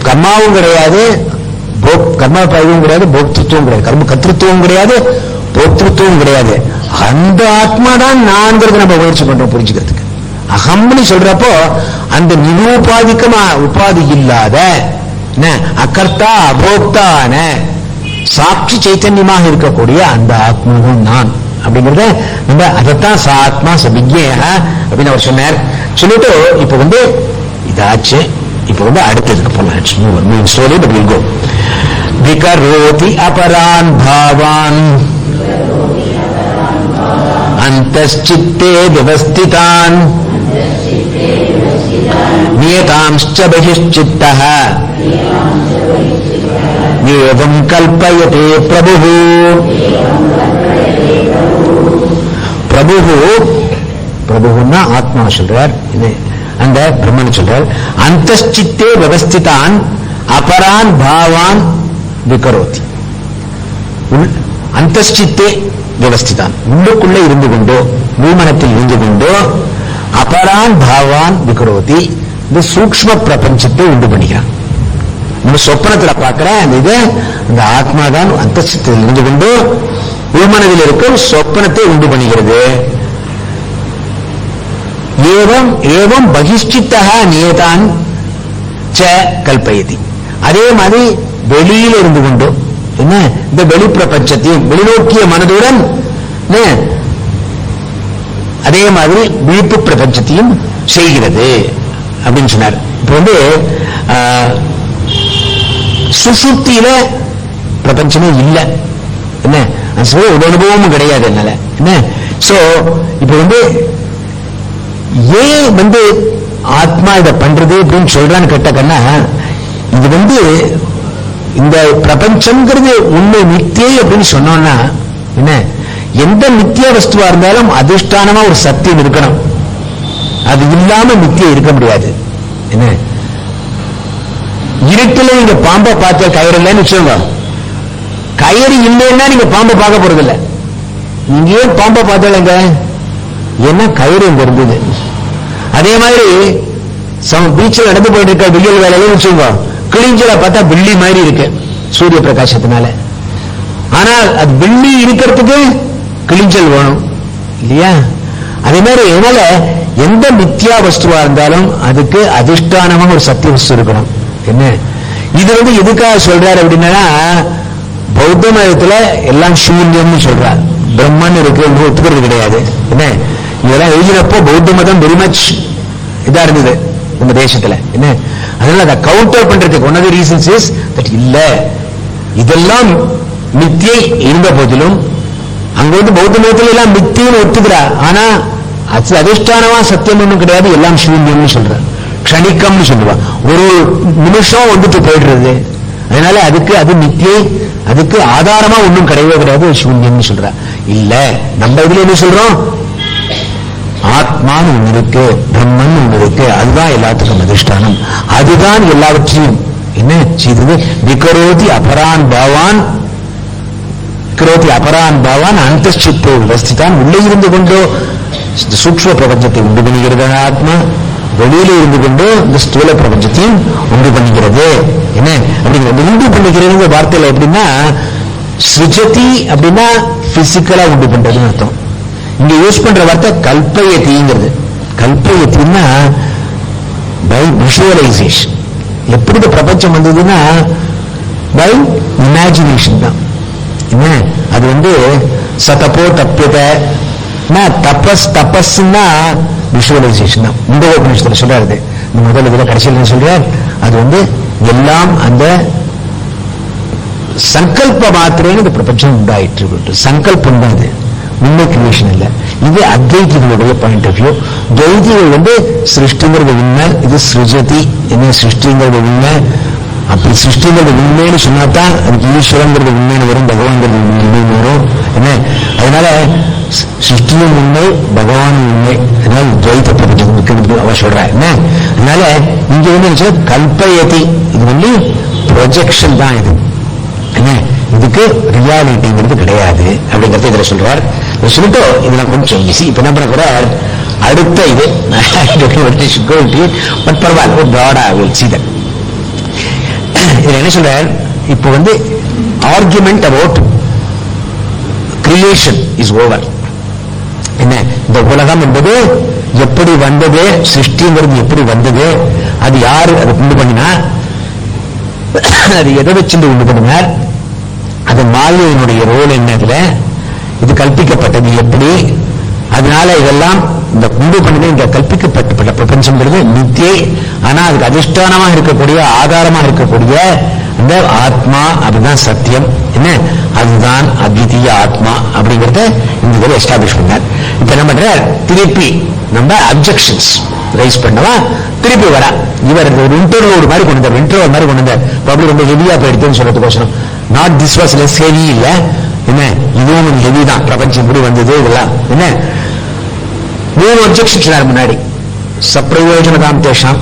கர்மாவும் கிடையாது, கர்ம பயவும் கிடையாது, போக்திருத்துவம் கிடையாது, கர்ம கர்த்திருவம் கிடையாது, போக்திருத்துவம் கிடையாது. அந்த ஆத்மா தான் நான்கிறது நம்ம முயற்சி பண்றோம் புரிஞ்சுக்கிறதுக்கு. அகம்னு சொல்றப்போ அந்த நிரூபாதிக்கமா உபாதி இல்லாத அகர்த்தா அபோக்தான சாட்சி சைத்தன்யமாக இருக்கக்கூடிய அந்த ஆத்மாவும் நான் அப்படிங்கறத நம்ம அதைத்தான் சா ஆத்மா சபிக்ஞேய அப்படின்னு அவர் சொன்னார். சொல்லிட்டு இப்ப இதாச்சு. இப்ப அடுத்ததுக்கு போலாம். Slowly but will go. விகரோதி அபரான் பாவான் அந்த அந்தச்சித்தே விவஸ்திதான் நியதாம்ச்ச பகிஷ்சித்தஹ ஏவம் கல்பயதே பிரபுஹு. பிரபுன்னா ஆத்மா சொல்றார், இது அந்த பிரம்மன் சொல்றார். அந்தச்சித்தே விவஸ்திதான் அபரான் பாவான் விகரோதி. அந்தச்சித்தே விவஸ்திதான், உள்ளுக்குள்ளே இருந்து கொண்டோ பூமனத்தில் இருந்து கொண்டோ அபரான் பாவான் விகரோதி, இந்த சூக்ஷ்ம பிரபஞ்சத்தை உண்டு பண்ணுகிறான். நம்ம சொப்பனத்தில் பார்க்கிற அந்த இது இந்த ஆத்மாதான் அந்தச்சித்தில் இருந்து கொண்டு உள்மனதில் இருக்கும் சொப்பனத்தை உண்டு பண்ணுகிறது. ஏவம் ஏவம் பகிஷ்சித்தஹ நியதான் ச கல்பயதி. அதே மாதிரி வெளியில இருந்து கொண்டு என்ன இந்த வெளி பிரபஞ்சத்தையும் வெளிநோக்கிய மனதுடன் அதே மாதிரி விழிப்பு பிரபஞ்சத்தையும் செய்கிறது அப்படின்னு சொன்னார். இப்ப சுசுப்தியில பிரபஞ்சமே இல்லை, என்ன ஒரு அனுபவமும் கிடையாது என்னால, என்ன. சோ இப்ப ஏன் ஆத்மா இதை பண்றது அப்படின்னு சொல்றான்னு கேட்டாக்கன்னா, இது இந்த பிரபஞ்சம்ங்கிறது உண்மை நித்தியை அப்படின்னு சொன்னோம்னா என்ன, எந்த நித்திய வஸ்துவா இருந்தாலும் அதிஷ்டானமா ஒரு சத்தியம் இருக்கணும், அது இல்லாம நித்தியம் இருக்க முடியாது. என்ன இருட்டுல நீங்க பாம்பை பார்த்த கயிறு இல்லைன்னு வச்சுக்கோங்க, கயிறு இல்லைன்னா நீங்க பாம்பை பார்க்க போறது இல்லை. நீங்க ஏன் பாம்பை பார்த்தீங்க, ஏன்னா கயிறு இங்க இருந்தது. அதே மாதிரி பீச்சில் நடந்து போயிட்டு இருக்க வெயில் வேலையில வச்சுக்கோங்க, கிழிஞ்சல பார்த்தா வெள்ளி மாதிரி இருக்கு சூரிய பிரகாசத்தினால. ஆனால் அது வெள்ளி இருக்கிறதுக்கு கிழிஞ்சல் வேணும் இல்லையா? அதே மாதிரி என்னால எந்த மித்யா வஸ்துவா இருந்தாலும் அதுக்கு அதிஷ்டானமாக ஒரு சத்திய வஸ்து இருக்கணும். என்ன இது எதுக்காக சொல்றாரு அப்படின்னா, பௌத்த மதத்துல எல்லாம் சூன்யம்னு சொல்றாரு, பிரம்மன் இருக்கு ஒத்துக்கிறது கிடையாது. என்ன இதெல்லாம் எழுதினப்போ பௌத்த மதம் வெரி மச் இதா இருந்தது நம்ம தேசத்துல. என்ன அதனால அதை கவுண்டர் பண்றதுக்கு one of the reasons is that இல்ல இதெல்லாம் மித்தியை இருந்த போதிலும் அங்க பௌத்த மதத்துல எல்லாம் மித்தியன்னு ஒத்துக்கிறா, ஆனா அது அதிஷ்டானமா சத்தியம் ஒன்றும் கிடையாது, எல்லாம் சூன்யம்னு சொல்ற, க்ஷணிக்கம்னு சொல்லுவா, ஒரு நிமிஷம் போயிடுறது. அதனால அதுக்கு அது நித்தியை, அதுக்கு ஆதாரமா ஒன்றும் கிடையவே கிடையாது, சூன்யம்னு சொல்ற. இல்ல நம்ம இதுல என்ன சொல்றோம், ஆத்மான்னு ஒண்ணு இருக்கு, பிரம்மன் ஒண்ணு இருக்கு, அதுதான் எல்லாத்துக்கும் அதிஷ்டானம், அதுதான் எல்லாவற்றையும் என்ன செய்தது. விகரோதி அபரான் பாவான், விகரோதி அபரான் பாவான் அந்தச்சித்தோ விவஸ்திதான், உள்ளே இருந்து கொண்டோ சூக்ஷ்ம பிரபஞ்சத்தை உண்டு பண்ணுகிறது ஆத்மா, வெளியில இருந்து கொண்டு இந்த ஸ்தூல பிரபஞ்சத்தையும் உண்டு பண்ணுகிறது. என்ன அப்படிங்கிறது உண்டு பண்ணுகிறது வார்த்தையில எப்படின்னா, சிருஜதி அப்படின்னா பிசிக்கலா உண்டு பண்றதுன்னு அர்த்தம். இங்க யூஸ் பண்ற வார்த்தை கல்பயத்திங்கிறது. கல்பயத்தின்னா பை விஷுவலைசேஷன். எப்படி இந்த பிரபஞ்சம் வந்ததுன்னா பை இமேஜினேஷன் தான். என்ன அது சதப்போ தப்பியத தபஸ்னா விஷுவலைசேஷன் தான். முண்டகோபனிஷத்துல சொல்றாரு, இந்த முதல் இதுல கடைசியில் சொல்றார், அது எல்லாம் அந்த சங்கல்ப மாத்திரேன்னு இந்த பிரபஞ்சம் உண்டாயிற்று. சங்கல்பம் தான் இது, உண்மை கிரியேஷன் இல்லை. இது அத்வைதிகளுடைய பாயிண்ட் ஆஃப் வியூ. துவைதிகள் சிருஷ்டிங்கிறது உண்மை, இது சிருஜதி என்ன சிருஷ்டிங்கிறது உண்மை. அப்படி சிருஷ்டிங்கிறது உண்மைன்னு சொன்னாதான் அதுக்கு ஈஸ்வரங்கிறது உண்மைன்னு வரும், பகவான்கிறது உண்மைன்னு வரும். என்ன அதனால சிருஷ்டியும் உண்மை, பகவான் உண்மை. அதனால துவைத பிரபஞ்சம் அவ சொல்ற. என்ன அதனால இங்க கல்பயதி, இது ப்ரொஜெக்ஷன் தான். இது என்ன இதுக்கு ரியாலிட்டிங்கிறது கிடையாது அப்படிங்கிறது இதுல சொல்றார். சொல்லிட்டு இதுல கொஞ்சம் ஈஸி. இப்ப என்ன பண்ண போற, அடுத்த இது பட் பரவாயில்ல, ஒரு ப்ராடா வில் சீ தட். இதுல என்ன சொல்றார், இப்போ argument about creation is over. என்ன இந்த உலகம் என்பது எப்படி வந்தது, சிருஷ்டிங்கிறது எப்படி வந்தது, அது யாரு அதை உண்டு பண்ணினா, அது எதை வச்சு உண்டு பண்ணினார், அது மாயையினுடைய ரோல் என்ன, இதுல இது கல்பிக்கப்பட்டது எப்படி, அதனால இதெல்லாம் இந்த உண்டு பண்ணது இங்க கல்பிக்கப்பட்ட பிரபஞ்சம்ங்கிறது நித்தியை. ஆனா அதுக்கு அதிஷ்டானமாக இருக்கக்கூடிய ஆதாரமாக இருக்கக்கூடிய இந்த ஆத்மா அப்படிதான் சத்தியம், என்ன அதுதான் அத்விதீய ஆத்மா அப்படிங்கறத இந்த இதில் எஸ்டாப்ளிஷ் பண்ணார். இப்ப என்ன பண்ற, திருப்பி நம்ம அப்ஜெக்ஷன்ஸ் ரைஸ் பண்ணவா திருப்பி வரா. இவர் ஒரு இன்டர்லோடு மாதிரி கொண்டு வந்தார், இன்டர்வல் மாதிரி கொண்டு வந்தார். பப்ளிக் ரொம்ப ஹெவியா போயிடுதுன்னு சொல்றதுக்கோசரம், not this was less heavy இல்ல, என்ன இதுவும் கொஞ்சம் ஹெவி தான், பிரபஞ்சம் இப்படி வந்தது இதெல்லாம். என்ன 3 அப்ஜெக்ஷன்ஸ் முன்னாடி. சப்பிரயோஜனதாம் தேஷாம்,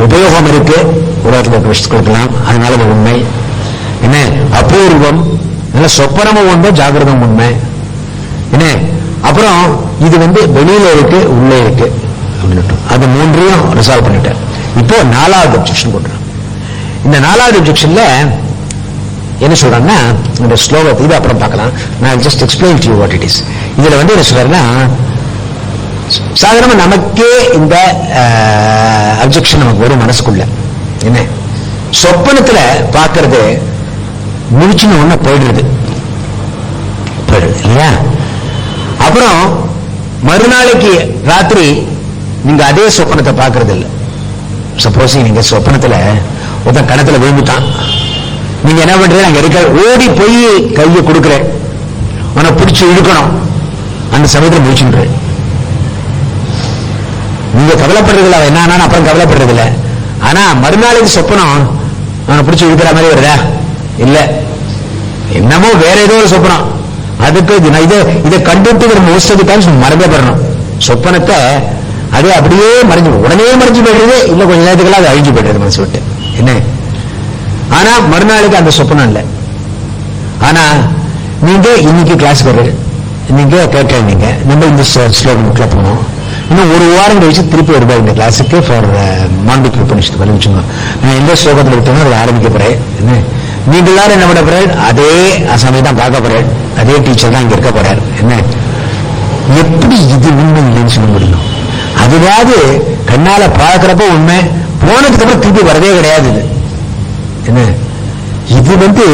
உபயோகம் இருக்கு, உலகத்தில் கொடுக்கலாம், அதனால அது உண்மை. என்ன அபூர்வம், நல்ல சொப்பனமும் உண்மை, ஜாகிரதம் உண்மை. என்ன அப்புறம் இது வெளியில இருக்கு உள்ளே இருக்கு அப்படின்னு அது 3ஐயும் ரிசால்வ் பண்ணிட்டேன். இப்போ 4வது அப்ஜெக்ஷன் கொண்டுறோம். இந்த 4வது அப்ஜெக்ஷன்ல என்ன சொல்றாங்கன்னா, இந்த ஸ்லோகத்தை இது அப்புறம் பார்க்கலாம், நான் just explain to you what it is. இதுல என்ன சொல்றாருன்னா, சாதாரணமா நமக்கே இந்த அப்ஜெக்ஷன் நமக்கு வரும் மனசுக்குள்ள. என்ன சொப்பனத்துல பாக்குறது முடிச்சுன்னு ஒண்ணு போயிடுறது இல்லையா? அப்புறம் மறுநாளைக்கு ராத்திரி நீங்க அதே சொப்பனத்தை பாக்குறது இல்லை. சப்போஸ் நீங்க சொப்பனத்துல ஒருத்தன் கணத்துல விழுந்துட்டான், நீங்க என்ன பண்றீங்க, அங்க இருக்க ஓடி போய் கையை கொடுக்குற, அவனை பிடிச்சு இழுக்கணும், அந்த சமயத்துல முடிச்சுன்ற. நீங்க கவலைப்படுறதில்ல அவன் என்ன அப்புறம் கவலைப்படுறது இல்லை. ஆனா மறுநாளைக்கு சொப்பனம் அவனை பிடிச்சி இழுக்கிற மாதிரி வருதா? இல்ல, என்னமோ வேற ஏதோ ஒரு சொப்பனம். அதுக்கு இதை கண்டுட்டு மோஸ்ட் ஆஃப் தி டைம்ஸ் மறந்தே போறணும். சொப்பனத்தை அது அப்படியே மறைஞ்சு உடனே மறைஞ்சு போயிடுறது, இல்ல கொஞ்ச நேரத்துக்குலாம் அது அழிஞ்சு போயிடுறது மனசு விட்டு. என்ன ஆனா மறுநாளுக்கு அந்த சொப்பனம் இல்லை. ஆனா நீங்க இன்னைக்கு கிளாஸ் வர்றது, நீங்க கேட்க நம்ம இந்த ஸ்லோகத்துல போனோம், இன்னும் ஒரு வாரம் கழிச்சு திருப்பி வருவா இந்த கிளாஸுக்கு ஃபார் மாண்டிக்ய உபனிஷத்து வச்சுக்கோங்க. நான் எந்த ஸ்லோகத்தில் விட்டோம்னா அதை ஆரம்பிக்க போறேன். என்ன நீங்க எல்லாரும் என்ன பண்ண போறேன், அதே அசாமி தான் பார்க்க போறேன், அதே டீச்சர் தான் இங்க இருக்க போறார். என்ன எப்படி இது உண்மை இல்லைன்னு சொல்ல முடியும்? அதுவாது கண்ணால பார்க்கிறப்ப உண்மை, போனதுக்கு அப்புறம் திருப்பி வரதே கிடையாது. இது என்ன இது திருப்பி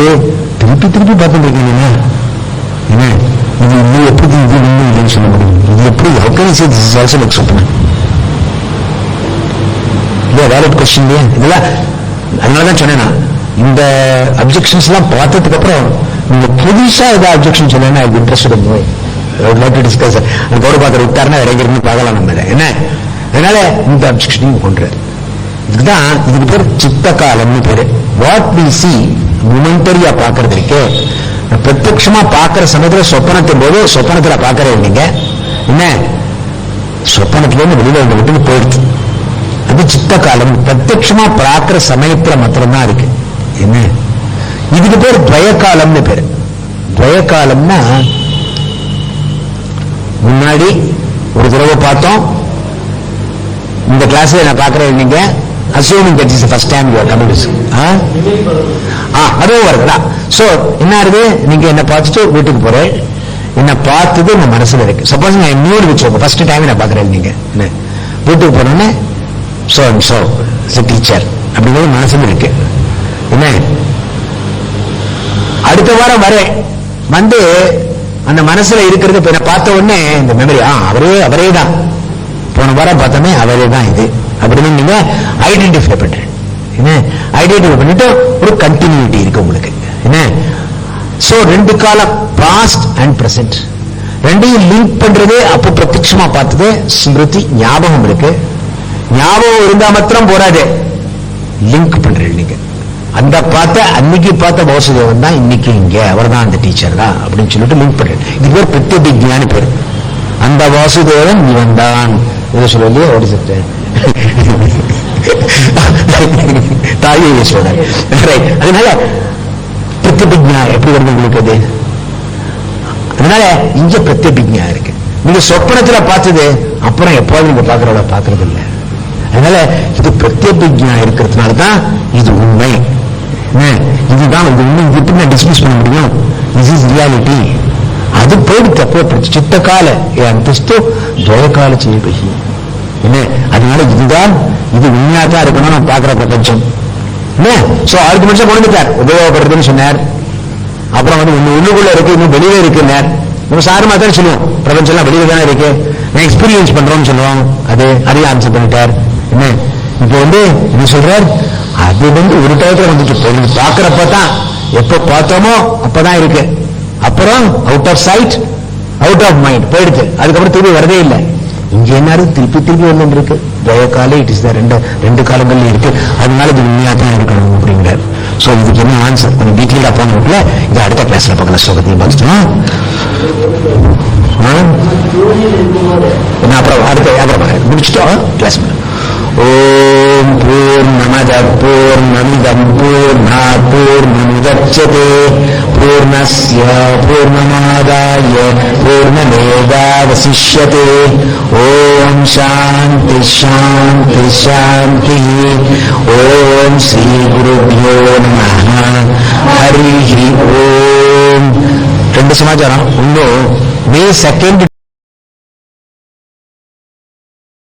திருப்பி பார்த்துட்டு இருக்கீங்க. என்ன இது எப்படி இது உண்மை இல்லைன்னு சொல்ல முடியும்? இது எப்படி வேலிட் கொஸ்டின் இல்லையா இதெல்லாம்? அதனாலதான் சொன்னேன், இந்த அப்ஜெக்ஷன்ஸ் எல்லாம் பார்த்ததுக்கு அப்புறம் நீங்க புதுசா ஏதாவது அப்ஜெக்ஷன் சொன்னா இன்ட்ரெஸ்ட் டிஸ்கஸ் கௌரவபாத்திர விட்டாருன்னா இறங்கிருந்து பார்க்கலாம் நம்ம. என்ன அதனால இந்த அப்ஜெக்ஷனையும் கொண்டு இதுதான் இதுக்கு பேர் சித்த காலம்னு பேரு. வாட் வி சி மொமெண்டரியா பாக்குறது இருக்கு, பிரத்யட்சமா பாக்குற சமயத்துல சொப்பனத்தின் போது சொப்பனத்துல பாக்குறது நீங்க என்ன சொப்பனத்துல இருந்து வெளியில இந்த வீட்டுக்கு போயிடுச்சு, அது சித்த காலம். பிரத்யட்சமா பார்க்கிற சமயத்துல மாத்திரம்தான் இருக்கு. என்ன இதுக்கு பேர் துவயகாலம்னு பேரு. துவயகாலம்னா முன்னாடி ஒரு தடவை பார்த்தோம், இந்த கிளாஸ்ல நான் பாக்குறேன் நீங்க assuming that is the first time you are coming to see. அதுவும் வருதுடா. சோ என்ன ஆகுது, நீங்க என்ன பார்த்துட்டு வீட்டுக்கு போறேன், என்ன பார்த்தது உங்க மனசுல இருக்கு. சப்போஸ் நான் நியூ வச்சுக்கோங்க, ஃபர்ஸ்ட் டைம் நான் பாக்குறேன் நீங்க என்ன வீட்டுக்கு போனோன்னே சோ அண்ட் சோ டீச்சர் அப்படிங்கிறது மனசுல இருக்கு. என்ன அடுத்த வாரம் வரேன் அந்த மனசுல இருக்கிறது இப்ப என்ன பார்த்த உடனே இந்த மெமரி அவரே தான் போன வாரம் பார்த்தோமே அவரே தான் இது அப்படின்னு நீங்க ஐடென்டிஃபை பண்றேன். என்ன ஐடென்டிஃபை பண்ணிட்டு ஒரு கண்டினியூட்டி இருக்கு உங்களுக்கு. என்ன சோ 2 காலம் பாஸ்ட் அண்ட் பிரசன்ட் ரெண்டையும் லிங்க் பண்றது. அப்போ பிரத்யட்சமா பார்த்தது ஸ்மிருதி ஞாபகம் இருக்கு. ஞாபகம் இருந்தா மாத்திரம் போராது, லிங்க் பண்றேன் நீங்க. அந்த அன்னைக்கு பார்த்த வாசுதேவன் தான் இன்னைக்கு இங்க அவர் தான் அந்த டீச்சர் தான் அப்படின்னு சொல்லிட்டு லிங்க் பண்றேன். இது பேர் பிரத்யபிக்ஞானி பேரு. அந்த வாசுதேவன் இவன் தான் இதை சொல்லலையே ஓடிச்சுட்டேன் தாயே சொல்றேன். அதனால பிரத்யபிக்ஞா எப்படி வருது உங்களுக்கு? அது அதனால இங்க பிரத்யபிக்ஞா இருக்கு. நீங்க சொப்பனத்துல பார்த்தது அப்புறம் எப்போது நீங்க பாக்குறவள பாக்குறது இல்லை. அதனால இது பிரத்யபிக்ஞா இருக்கிறதுனாலதான் இது உண்மை. இதுதான் இது உண்மை. இது எப்படி நான் டிஸ்மிஸ் பண்ண முடியும்? This is reality. அது போயிடுத்து. அப்போ சித்த கால அந்தஸ்து துவயகால செய்யபகி. என்ன அதனால இதுதான் இது உண்மையா தான் இருக்கணும் நான் பாக்குற பிரபஞ்சம். ஆர்குமெண்ட்ஸ் கொண்டுட்டார், உபயோகப்படுறதுன்னு சொன்னார். அப்புறம் உள்ளுக்குள்ள இருக்கு, இன்னும் வெளியே இருக்குன்னார். நம்ம சாரமா தான் சொல்லுவோம், பிரபஞ்சம் எல்லாம் வெளியே தானே இருக்கு, நான் எக்ஸ்பீரியன்ஸ் பண்றோம்னு சொல்லுவோம். அதையும் ஆன்சர் பண்ணிட்டார். என்ன இப்போ என்ன சொல்றார், அது ஒரு டயத்துல வந்துட்டு போய் பார்க்கறப்பதான், எப்ப பார்த்தோமோ அப்பதான் இருக்கு. அப்புறம் out of sight out of mind போயிடுது. அதுக்கப்புறம் திருப்பி வரதே இல்லை. இங்க என்ன திருப்பி திருப்பி வந்து இருக்கு. காலே இட் இஸ் ரெண்டு காலங்கள்ல இருக்கு. அதனால இது உண்மையா தான் இருக்கணும் அப்படிங்கிறார். சோ இதுக்கு என்ன ஆன்சர் கொஞ்சம் டீட்டெயிலா போனதுக்குள்ள இது அடுத்த கிளாஸ்ல பார்க்கலாம். ஸ்லோகத்தையும் பார்த்துட்டோம். அப்புறம் அடுத்த முடிச்சுட்டோம் கிளாஸ். ஓம் பூர்ணமத பூர்ணமிதம் பூர்ணாத் பூர்ணமுதச்யதே பூர்ணஸ்ய பூர்ணமாதாய பூர்ணமேவாவசிஷ்யதே. ஓம் சாந்தி சாந்தி சாந்தி. ஓம் ஸ்ரீ குருப்யோ நமः. ஹரி ஓம். ரெண்டு சமாச்சாரம். ஒன்னு May 2nd